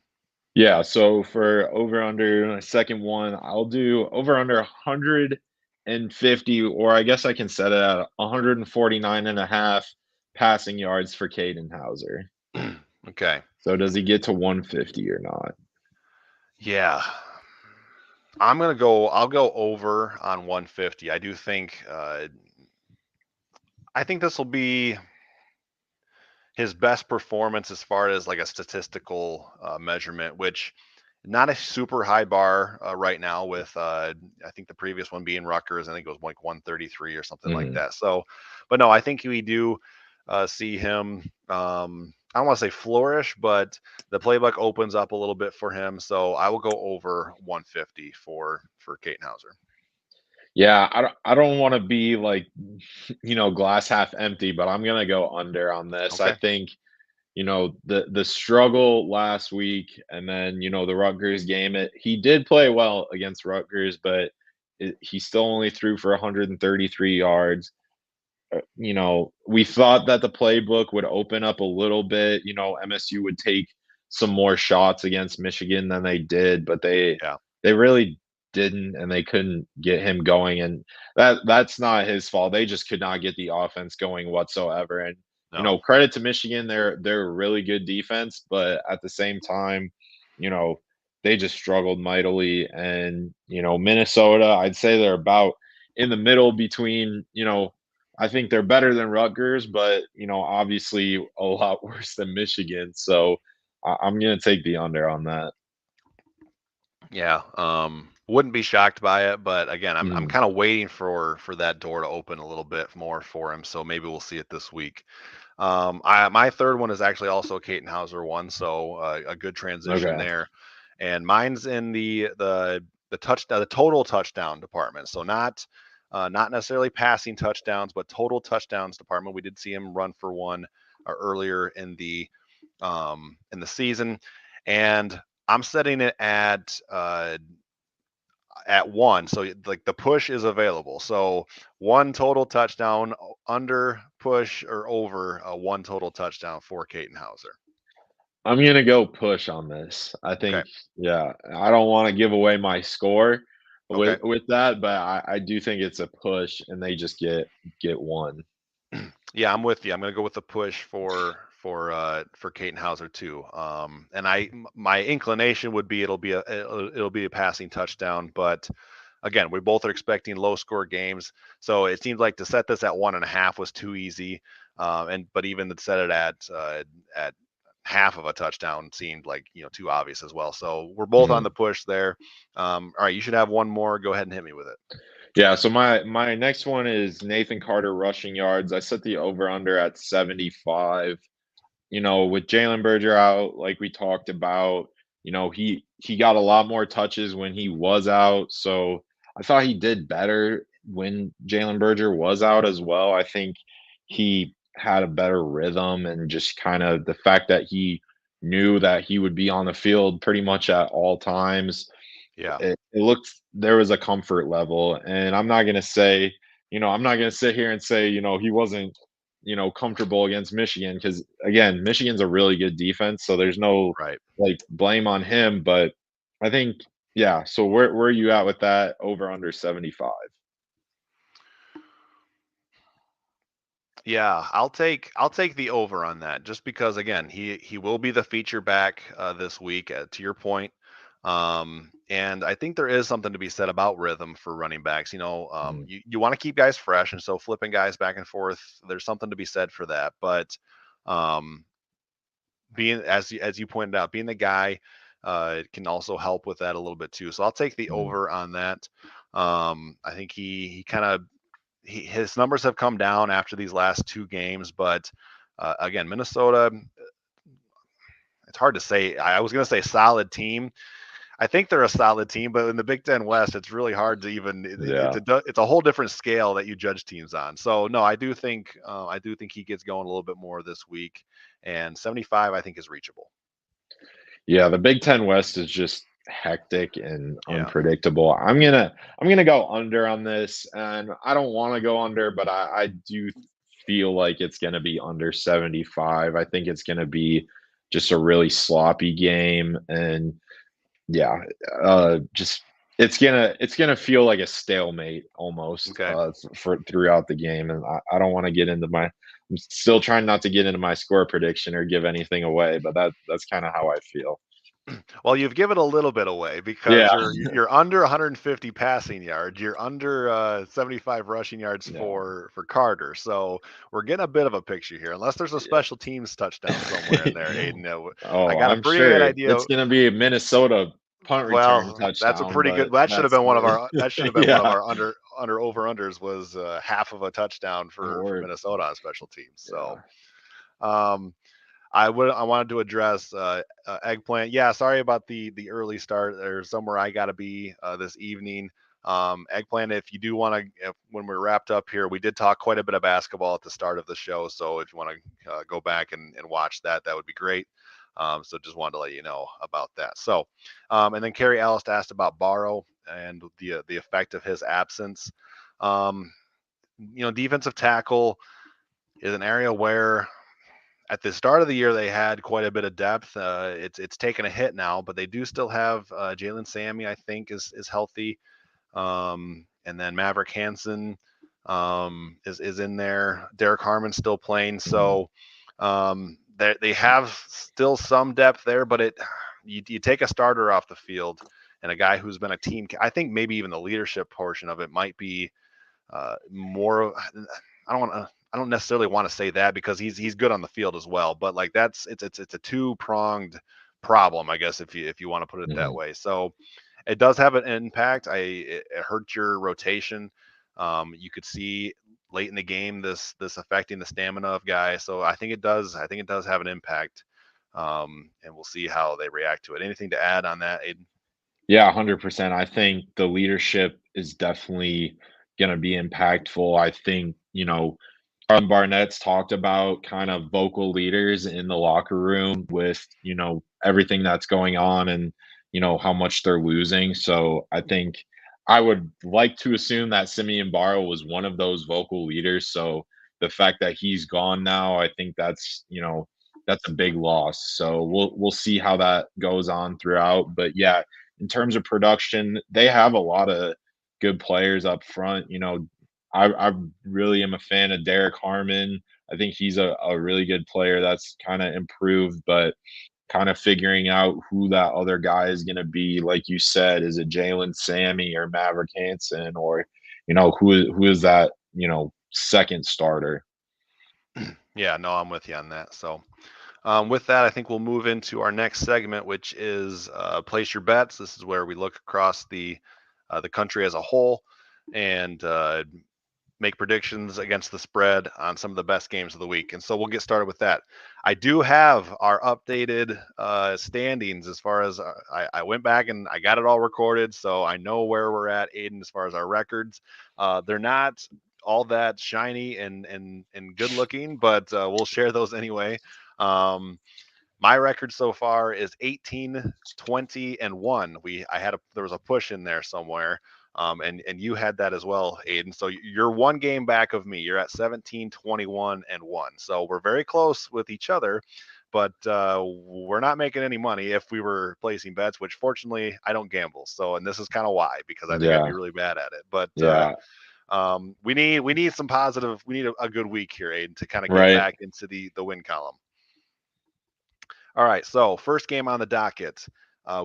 Yeah, so for over under second one, I'll do over under 150, or I guess I can set it at 149 and a half passing yards for Caden Hauser. Okay. So does he get to 150 or not? Yeah. I'll go over on 150. I think this will be his best performance as far as like a statistical measurement, which not a super high bar right now with I think the previous one being Rutgers. I think it was like 133 or something like Mhm. that. So, but no, I think we do see him. I don't want to say flourish, but the playbook opens up a little bit for him. So I will go over 150 for Kate Hauser. Yeah, I don't want to be like, glass half empty, but I'm gonna go under on this. I Okay. think, the struggle last week, and then the Rutgers game. He did play well against Rutgers, but he still only threw for 133 yards. We thought that the playbook would open up a little bit. MSU would take some more shots against Michigan than they did, but they Yeah. they really didn't, and they couldn't get him going. And that's not his fault. They just could not get the offense going whatsoever. And No. credit to Michigan, they're a really good defense, but at the same time, you know, they just struggled mightily. And Minnesota, I'd say they're about in the middle between. I think they're better than Rutgers, but obviously a lot worse than Michigan. So I'm gonna take the under on that. Yeah, wouldn't be shocked by it, but again, I'm Mhm. kind of waiting for that door to open a little bit more for him. So maybe we'll see it this week. My third one is actually also a Hauser one, so a good transition Okay. there. And mine's in the total touchdown department. So not necessarily passing touchdowns, but total touchdowns department. We did see him run for one earlier in the season, and I'm setting it at one. So like the push is available. So one total touchdown under push or over one total touchdown for Caden Hauser. I'm gonna go push on this. I Okay. think, yeah, I don't want to give away my score Okay. with that, but I do think it's a push, and they just get one. Yeah, I'm with you. I'm gonna go with the push for Caden Hauser too. And my inclination would be it'll be a passing touchdown, but again, we both are expecting low score games. So it seems like to set this at 1.5 was too easy. But even to set it at half of a touchdown seemed like too obvious as well. So we're both on Mhm. the push there. All right, you should have one more. Go ahead and hit me with it. Yeah, so my next one is Nathan Carter rushing yards. I set the over under at 75. With Jalen Berger out, like we talked about, he got a lot more touches when he was out. So I thought he did better when Jalen Berger was out as well. I think he had a better rhythm, and just kind of the fact that he knew that he would be on the field pretty much at all times. Yeah. It looked there was a comfort level, and I'm not gonna sit here and say, he wasn't, comfortable against Michigan, because again, Michigan's a really good defense, so there's no Right. like blame on him. But I think, yeah. So where are you at with that over under 75? Yeah, I'll take the over on that just because again he will be the feature back this week to your point, and I think there is something to be said about rhythm for running backs. Mhm, You want to keep guys fresh, and so flipping guys back and forth, there's something to be said for that. But um, being as you pointed out, being the guy. it can also help with that a little bit too. So I'll take the Mhm. over on that. I think he kind of his numbers have come down after these last two games, but again, Minnesota, it's hard to say. I was going to say solid team. I think they're a solid team, but in the Big Ten West, it's really hard to even. Yeah. It's a whole different scale that you judge teams on. So no, I do think he gets going a little bit more this week, and 75 I think is reachable. Yeah, the Big Ten West is just hectic and Yeah. unpredictable. I'm gonna go under on this, and I don't want to go under, but I do feel like it's gonna be under 75. I think it's gonna be just a really sloppy game, and yeah, just it's gonna feel like a stalemate almost Okay. for throughout the game, and I don't want to get into my. I'm still trying not to get into my score prediction or give anything away, but that's kind of how I feel. Well, you've given a little bit away because Yeah, you're under 150 passing yards. You're under 75 rushing yards yeah, for Carter. So we're getting a bit of a picture here. Unless there's a special teams touchdown somewhere in there, Aiden. I Oh, got a I'm pretty good sure idea. it's gonna be a Minnesota punt return Well, that's a touchdown, pretty good. but That should have that's been one of our. That should have been one of yeah, our under over unders was half of a touchdown for or Minnesota on special teams. So. yeah. Um, I wanted to address eggplant. Yeah, sorry about the early start. There's somewhere I got to be this evening. Eggplant, if you do want to, when we're wrapped up here, we did talk quite a bit of basketball at the start of the show. So if you want to go back and watch that, that would be great. So just wanted to let you know about that. So, and then Carrie Ellis asked about Barrow and the effect of his absence. Um, defensive tackle is an area where at the start of the year they had quite a bit of depth. It's taken a hit now, but they do still have Jalen Sammy. I think is healthy, and then Maverick Hansen is in there. Derek Harmon's still playing, Mhm, so they have still some depth there. But you take a starter off the field and a guy who's been a team. I think maybe even the leadership portion of it might be more. I don't want to. I don't necessarily want to say that because he's good on the field as well. But like it's a two pronged problem, I guess if you want to put it that mhm. way. So it does have an impact. It hurt your rotation. You could see late in the game this affecting the stamina of guys. So I think it does. I think it does have an impact. And we'll see how they react to it. Anything to add on that, Aiden? Yeah, 100%. I think the leadership is definitely gonna be impactful. I think, Harlan Barnett's talked about kind of vocal leaders in the locker room with, everything that's going on and, how much they're losing. So I think I would like to assume that Simeon Barrow was one of those vocal leaders. So the fact that he's gone now, I think that's a big loss. So we'll see how that goes on throughout. But yeah, in terms of production, they have a lot of good players up front. I really am a fan of Derek Harmon. I think he's a really good player that's kind of improved, but kind of figuring out who that other guy is going to be. Like you said, is it Jalen Sammy or Maverick Hansen or, who is that, second starter? Yeah, no, I'm with you on that. So with that, I think we'll move into our next segment, which is place your bets. This is where we look across the country as a whole and make predictions against the spread on some of the best games of the week. And so we'll get started with that. I do have our updated standings as far as I went back and I got it all recorded. So I know where we're at, Aiden, as far as our records. They're not all that shiny and good looking, but we'll share those anyway. Um, my record so far is 18, 20, and 1. There was a push in there somewhere. And you had that as well, Aiden. So you're one game back of me. You're at 17, 21, and 1. So we're very close with each other, but we're not making any money if we were placing bets, which fortunately I don't gamble. So, and this is kind of why, because I think I'd be Yeah, really bad at it. But yeah, we need some positive. We need a good week here, Aiden, to kind of get right. back into the win column. All right, so first game on the docket.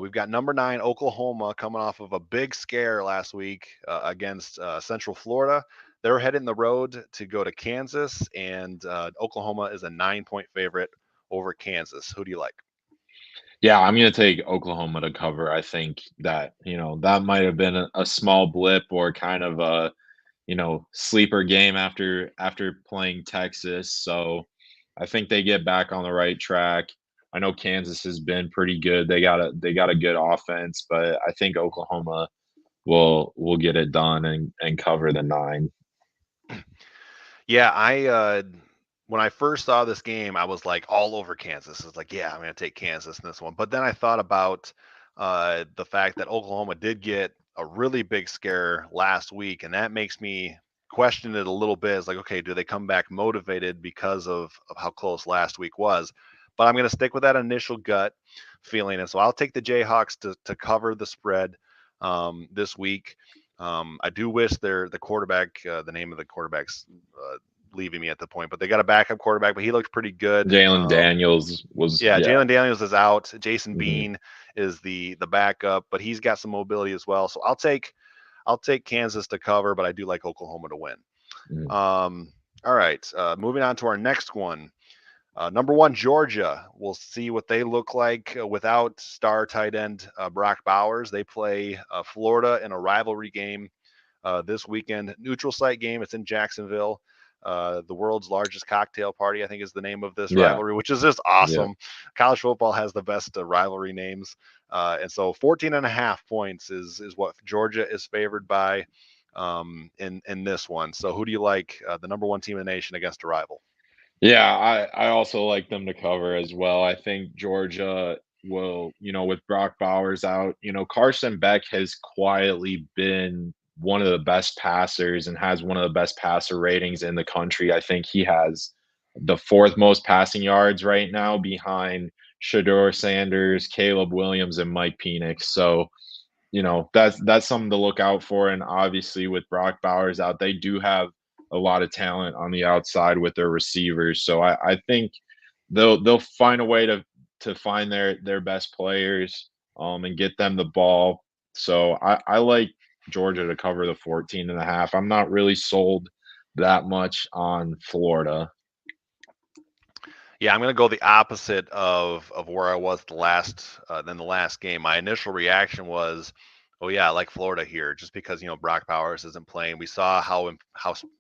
We've got number 9 Oklahoma coming off of a big scare last week against Central Florida. They're heading the road to go to Kansas, and Oklahoma is a 9-point favorite over Kansas. Who do you like? Yeah, I'm gonna take Oklahoma to cover. I think that, that might have been a small blip or kind of a, sleeper game after playing Texas. So I think they get back on the right track. I know Kansas has been pretty good. They got a good offense, but I think Oklahoma will get it done and cover the 9. Yeah, when I first saw this game, I was like all over Kansas. It's like, yeah, I'm going to take Kansas in this one. But then I thought about the fact that Oklahoma did get a really big scare last week, and that makes me question it a little bit. It's like, okay, do they come back motivated because of how close last week was? But I'm going to stick with that initial gut feeling, and so I'll take the Jayhawks to cover the spread this week. I do wish the quarterback, the name of the quarterback's leaving me at the point, but they got a backup quarterback, but he looked pretty good. Jalen Daniels was, Yeah, yeah. Jalen Daniels is out. Jason Mhm, Bean is the backup, but he's got some mobility as well. So I'll take Kansas to cover, but I do like Oklahoma to win. mhm. All right, moving on to our next one. Number one, Georgia. We'll see what they look like without star tight end Brock Bowers. They play Florida in a rivalry game this weekend. Neutral site game. It's in Jacksonville. The world's largest cocktail party, I think, is the name of this Yeah, rivalry, which is just yeah. awesome. College football has the best rivalry names. And so 14 and a half points is what Georgia is favored by in this one. So who do you like, the number one team in the nation against a rival? Yeah, I also like them to cover as well. I think Georgia will, with Brock Bowers out, Carson Beck has quietly been one of the best passers and has one of the best passer ratings in the country. I think he has the fourth most passing yards right now behind Shador Sanders, Caleb Williams, and Mike Penix. So, that's something to look out for. And obviously, with Brock Bowers out, they do have a lot of talent on the outside with their receivers. So I think they'll find a way to find their best players and get them the ball. So I like Georgia to cover the 14 and a half. I'm not really sold that much on Florida. Yeah, I'm going to go the opposite of where I was than the last game. My initial reaction was, oh yeah, I like Florida here, just because Brock Bowers isn't playing. We saw how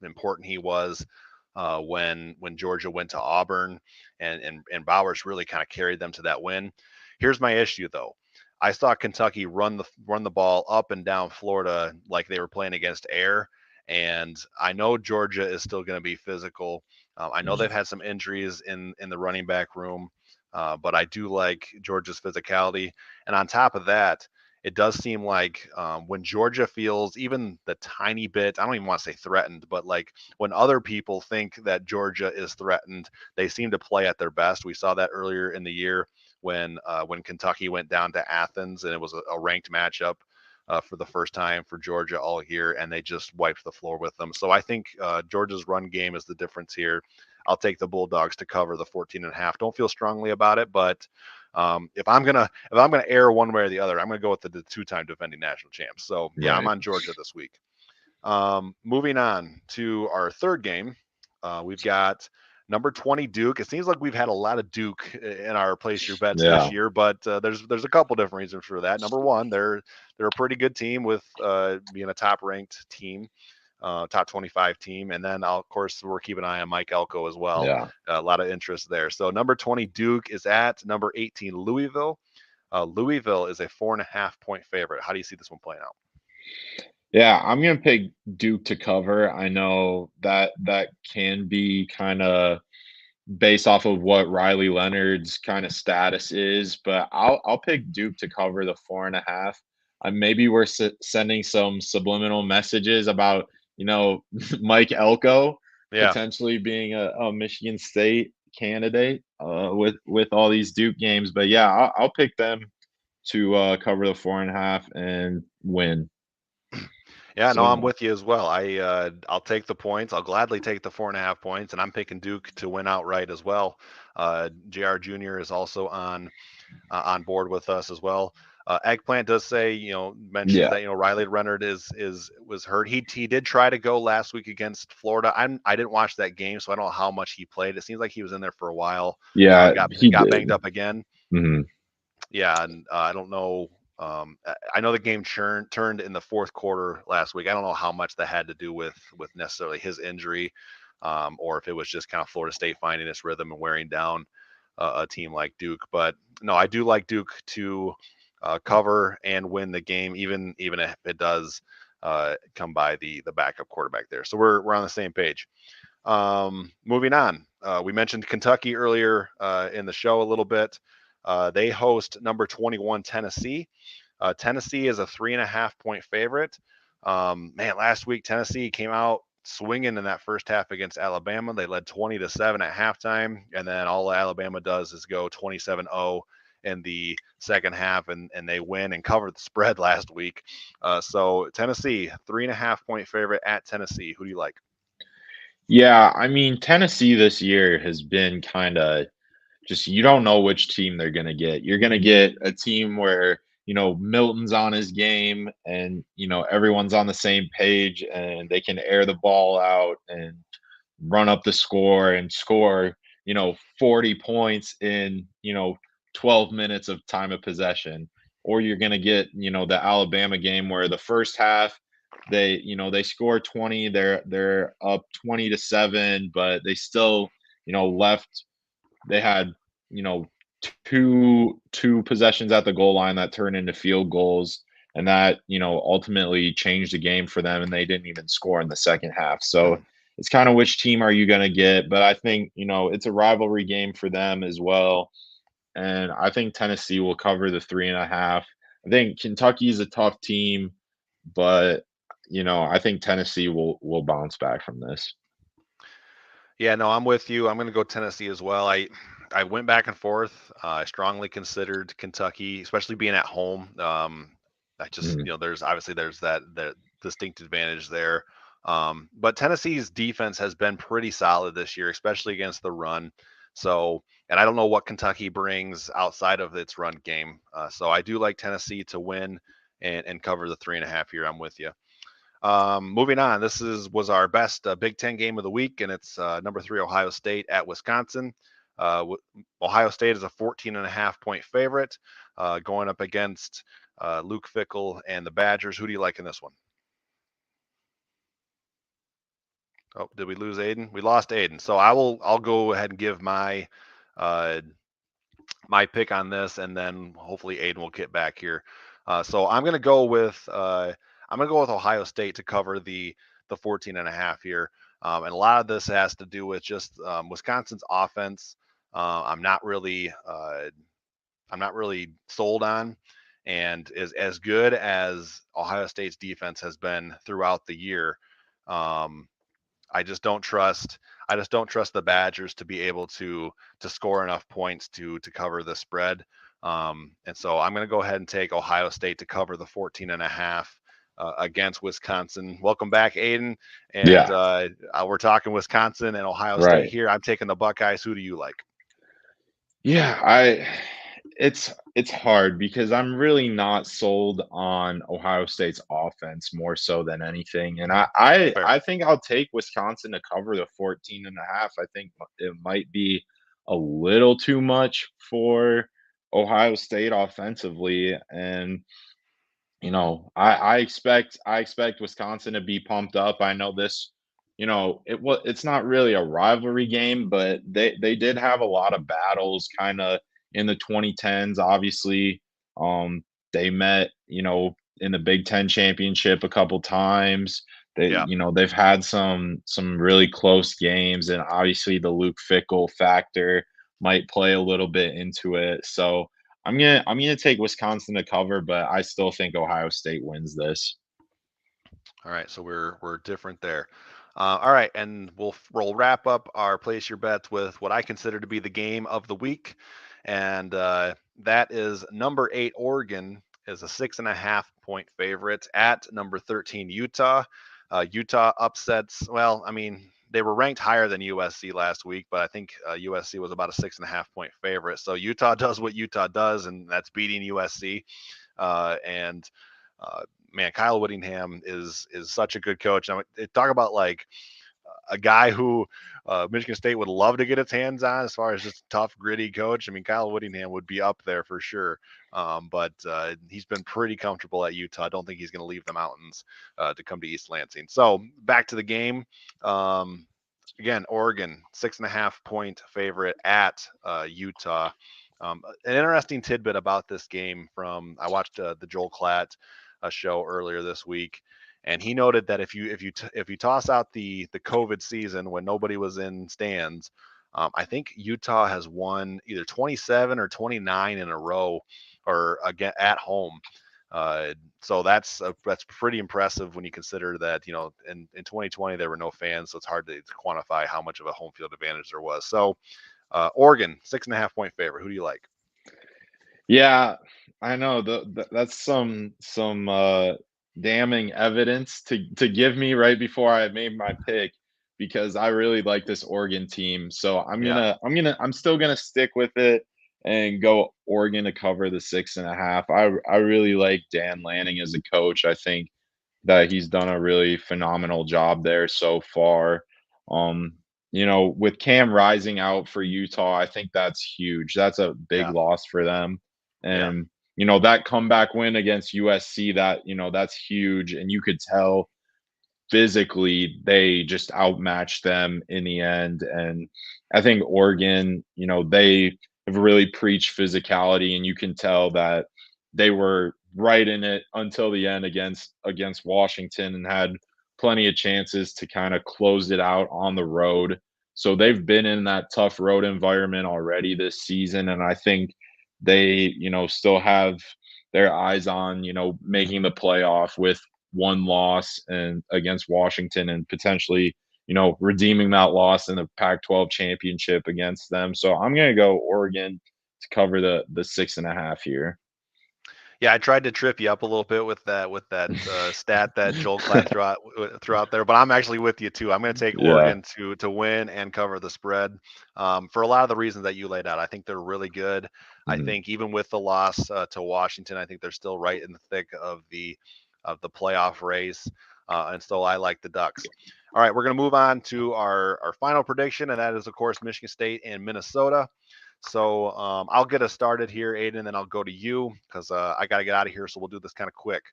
important he was when Georgia went to Auburn, and Bowers really kind of carried them to that win. Here's my issue though. I saw Kentucky run the ball up and down Florida like they were playing against air, and I know Georgia is still going to be physical. I know they've Mhm. had some injuries in the running back room, but I do like Georgia's physicality. And on top of that, it does seem like when Georgia feels even the tiny bit, I don't even want to say threatened, but like when other people think that Georgia is threatened, they seem to play at their best. We saw that earlier in the year when Kentucky went down to Athens and it was a ranked matchup. For the first time for Georgia all year, and they just wiped the floor with them. So I think Georgia's run game is the difference here. I'll take the Bulldogs to cover the 14 and a half. Don't feel strongly about it, but if I'm gonna err one way or the other, I'm gonna go with the two-time defending national champs. So yeah, I'm Right. on Georgia this week. Moving on to our third game, we've got number 20 Duke. It seems like we've had a lot of Duke in our place your bets this Yeah. year, but there's a couple different reasons for that. Number one, they're a pretty good team with being a top ranked team. Top 25 team, and then of course we're keeping an eye on Mike Elko as well. Yeah. A lot of interest there. So number 20 Duke is at number 18 Louisville. Louisville is a 4.5 point favorite. How do you see this one playing out? Yeah, I'm gonna pick Duke to cover. I know that can be kind of based off of what Riley Leonard's kind of status is, but I'll pick Duke to cover the 4.5. Maybe we're sending some subliminal messages about Mike Elko Yeah. potentially being a Michigan State candidate with all these Duke games, but yeah, I'll pick them to cover the 4.5 and win. Yeah, no, I'm So with you as well. I'll take the points. I'll gladly take the 4.5 points, and I'm picking Duke to win outright as well. Jr. Junior is also on board with us as well. Eggplant does say, mentions yeah, that Riley Leonard was hurt. He did try to go last week against Florida. I didn't watch that game, so I don't know how much he played. It seems like he was in there for a while. yeah, Got he got banged did. up again. Mhm. Yeah, and I don't know. I know the game turned in the fourth quarter last week. I don't know how much that had to do with necessarily his injury, or if it was just kind of Florida State finding its rhythm and wearing down a team like Duke. But no, I do like Duke to cover and win the game, even if it does come by the backup quarterback there. So we're on the same page. Moving on, we mentioned Kentucky earlier in the show a little bit. They host number 21 Tennessee. Tennessee is a 3.5 point favorite. Man, last week Tennessee came out swinging in that first half against Alabama. They led 20-7 at halftime, and then all Alabama does is go 27-0 in the second half, and they win and cover the spread last week. So Tennessee, 3.5 point favorite at Tennessee. Who do you like? Yeah, I mean, Tennessee this year has been kind of just you don't know which team they're going to get. You're going to get a team where, Milton's on his game and, everyone's on the same page and they can air the ball out and run up the score and score, 40 points in, 12 minutes of time of possession. Or you're going to get, the Alabama game where the first half they score 20, they're up 20-7, but they still, left they had, you know, two possessions at the goal line that turned into field goals, and that, ultimately changed the game for them, and they didn't even score in the second half. So it's kind of which team are you going to get? But I think, it's a rivalry game for them as well. And I think Tennessee will cover the 3.5. I think Kentucky is a tough team, but I think Tennessee will bounce back from this. Yeah, no, I'm with you. I'm going to go Tennessee as well. I went back and forth. I strongly considered Kentucky, especially being at home. I just Mhm. there's that distinct advantage there. But Tennessee's defense has been pretty solid this year, especially against the run. So, and I don't know what Kentucky brings outside of its run game. So I do like Tennessee to win and cover the 3.5 here. I'm with you. Moving on, this was our best Big Ten game of the week, and it's number 3 Ohio State at Wisconsin. Ohio State is a 14.5 point favorite, going up against Luke Fickle and the Badgers. Who do you like in this one? Oh, did we lose Aiden? We lost Aiden. So I'll go ahead and give uh, my pick on this, and then hopefully Aiden will get back here. So I'm gonna go with Ohio State to cover the 14 and a half here. And a lot of this has to do with just Wisconsin's offense. I'm not really sold on, and is as good as Ohio State's defense has been throughout the year. Um, I just don't trust. I just don't trust the Badgers to be able to score enough points to cover the spread. And so I'm going to go ahead and take Ohio State to cover the 14 and a half against Wisconsin. Welcome back, Aiden. And Yeah, we're talking Wisconsin and Ohio State right. here. I'm taking the Buckeyes. Who do you like? Yeah, it's hard because I'm really not sold on Ohio State's offense more so than anything. And I I, Fair. I think I'll take Wisconsin to cover the 14 and a half. I think it might be a little too much for Ohio State offensively. And I expect Wisconsin to be pumped up. I know this, it's not really a rivalry game, but they did have a lot of battles kind of in the 2010s. Obviously, they met, in the Big Ten championship a couple times. Yeah. They've had some really close games, and obviously the Luke Fickle factor might play a little bit into it. So I'm gonna take Wisconsin to cover, but I still think Ohio State wins this. All right, so we're different there. All right, and we'll wrap up our place your bets with what I consider to be the game of the week, and that is number 8 Oregon is a 6.5 point favorite at number 13 Utah. Utah upsets. Well, I mean they were ranked higher than USC last week, but I think USC was about a 6.5 point favorite. So Utah does what Utah does, and that's beating USC. And uh, Man, Kyle Whittingham is such a good coach. Talk about like a guy who Michigan State would love to get its hands on as far as just a tough, gritty coach. I mean, Kyle Whittingham would be up there for sure. But he's been pretty comfortable at Utah. I don't think he's going to leave the mountains to come to East Lansing. So back to the game. Again, Oregon, 6.5 point favorite at Utah. An interesting tidbit about this game from I watched the Joel Klatt show earlier this week, and he noted that if you toss out the COVID season when nobody was in stands, I think Utah has won either 27 or 29 in a row, or again at home. So that's pretty impressive when you consider that in 2020 there were no fans, so it's hard to quantify how much of a home field advantage there was. So Oregon 6.5 point favorite. Who do you like? Yeah, I know that's some damning evidence to give me right before I made my pick, because I really like this Oregon team. So Yeah, I'm still gonna stick with it and go Oregon to cover the 6.5. I really like Dan Lanning as a coach. I think that he's done a really phenomenal job there so far. Um, with Cam Rising out for Utah, I think that's huge. That's a big yeah, loss for them. yeah. And that comeback win against USC, that's huge. And you could tell physically they just outmatched them in the end. And I think Oregon, they have really preached physicality, and you can tell that they were right in it until the end against Washington, and had plenty of chances to kind of close it out on the road. So they've been in that tough road environment already this season, and I think they, still have their eyes on, making the playoff with one loss and against Washington, and potentially, redeeming that loss in the Pac-12 championship against them. So I'm going to go Oregon to cover the 6.5 here. Yeah, I tried to trip you up a little bit with that stat that Joel Klatt threw out there, but I'm actually with you too. I'm going to take Yeah. Oregon to win and cover the spread, for a lot of the reasons that you laid out. I think they're really good. I Mhm. think even with the loss to Washington, I think they're still right in the thick of the playoff race, and so I like the Ducks. All right, we're going to move on to our final prediction, and that is, of course, Michigan State and Minnesota. So I'll get us started here, Aiden, and then I'll go to you because I got to get out of here. So we'll do this kind of quick.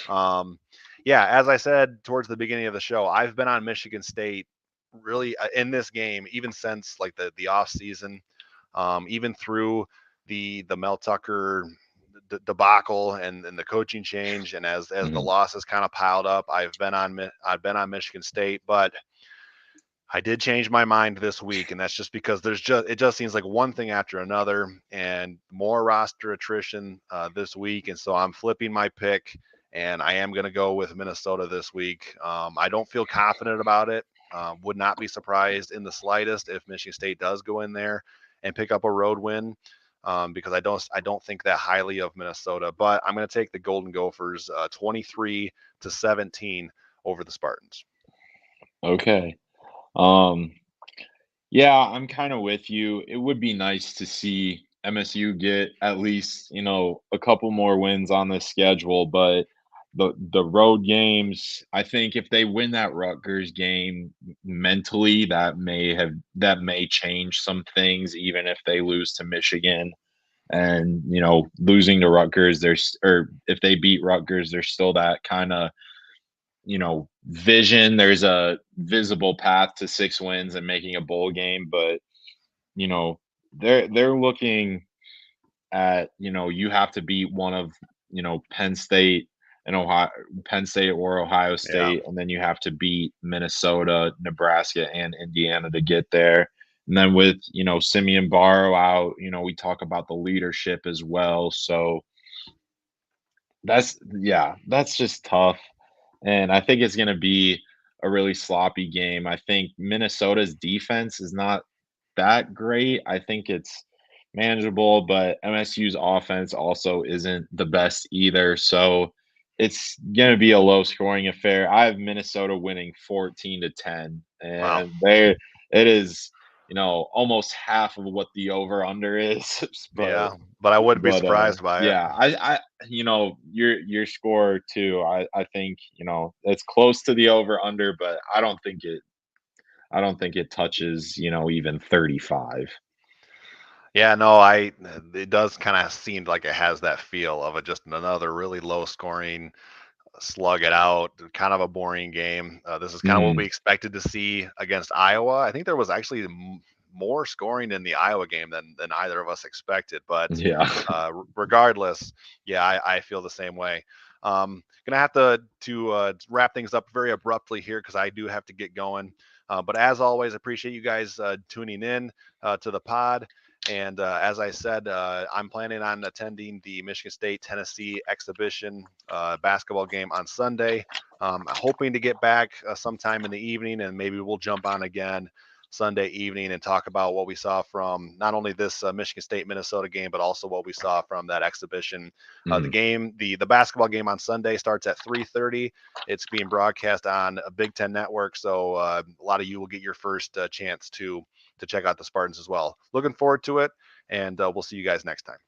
Um, yeah, as I said towards the beginning of the show, I've been on Michigan State really in this game even since like the off season, even through the Mel Tucker debacle and the coaching change, and as the Mhm. losses kind of piled up, I've been on Michigan State, but I did change my mind this week, and that's just because it just seems like one thing after another, and more roster attrition this week, and so I'm flipping my pick, and I am going to go with Minnesota this week. I don't feel confident about it. Would not be surprised in the slightest if Michigan State does go in there and pick up a road win, because I don't think that highly of Minnesota. But I'm going to take the Golden Gophers 23-17 over the Spartans. Okay. Um, yeah, I'm kind of with you. It would be nice to see MSU get at least, a couple more wins on the schedule, but the road games, I think if they win that Rutgers game mentally, that may change some things, even if they lose to Michigan. And, losing to Rutgers, or if they beat Rutgers, there's still that kind of, vision. There's a visible path to 6 wins and making a bowl game, but you know, they're looking at, you have to beat one of, Penn State and Ohio, Penn State or Ohio Yeah. State, and then you have to beat Minnesota, Nebraska, and Indiana to get there. And then with, Simeon Barrow out, we talk about the leadership as well. So that's just tough. And I think it's going to be a really sloppy game. I think Minnesota's defense is not that great. I think it's manageable, but MSU's offense also isn't the best either. So it's going to be a low scoring affair. I have Minnesota winning 14-10, Wow. and there it is, almost half of what the over under is. but Yeah, but I wouldn't be but surprised by it. yeah, your score too. I think, it's close to the over under, but I don't think I don't think it touches, even 35. Yeah, no, it does kind of seem like it has that feel of just another really low scoring, slug it out, kind of a boring game. This is kind of what we Mhm. expected to see against Iowa. I think there was actually more scoring in the Iowa game than either of us expected. But Yeah. regardless, yeah, I feel the same way. Gonna have to wrap things up very abruptly here because I do have to get going. But as always, appreciate you guys tuning in to the pod. And as I said, I'm planning on attending the Michigan State Tennessee exhibition basketball game on Sunday. Hoping to get back sometime in the evening, and maybe we'll jump on again Sunday evening and talk about what we saw from not only this Michigan State Minnesota game, but also what we saw from that exhibition. Mhm. The basketball game on Sunday starts at 3:30. It's being broadcast on a Big Ten network, so a lot of you will get your first chance to check out the Spartans as well. Looking forward to it, and we'll see you guys next time.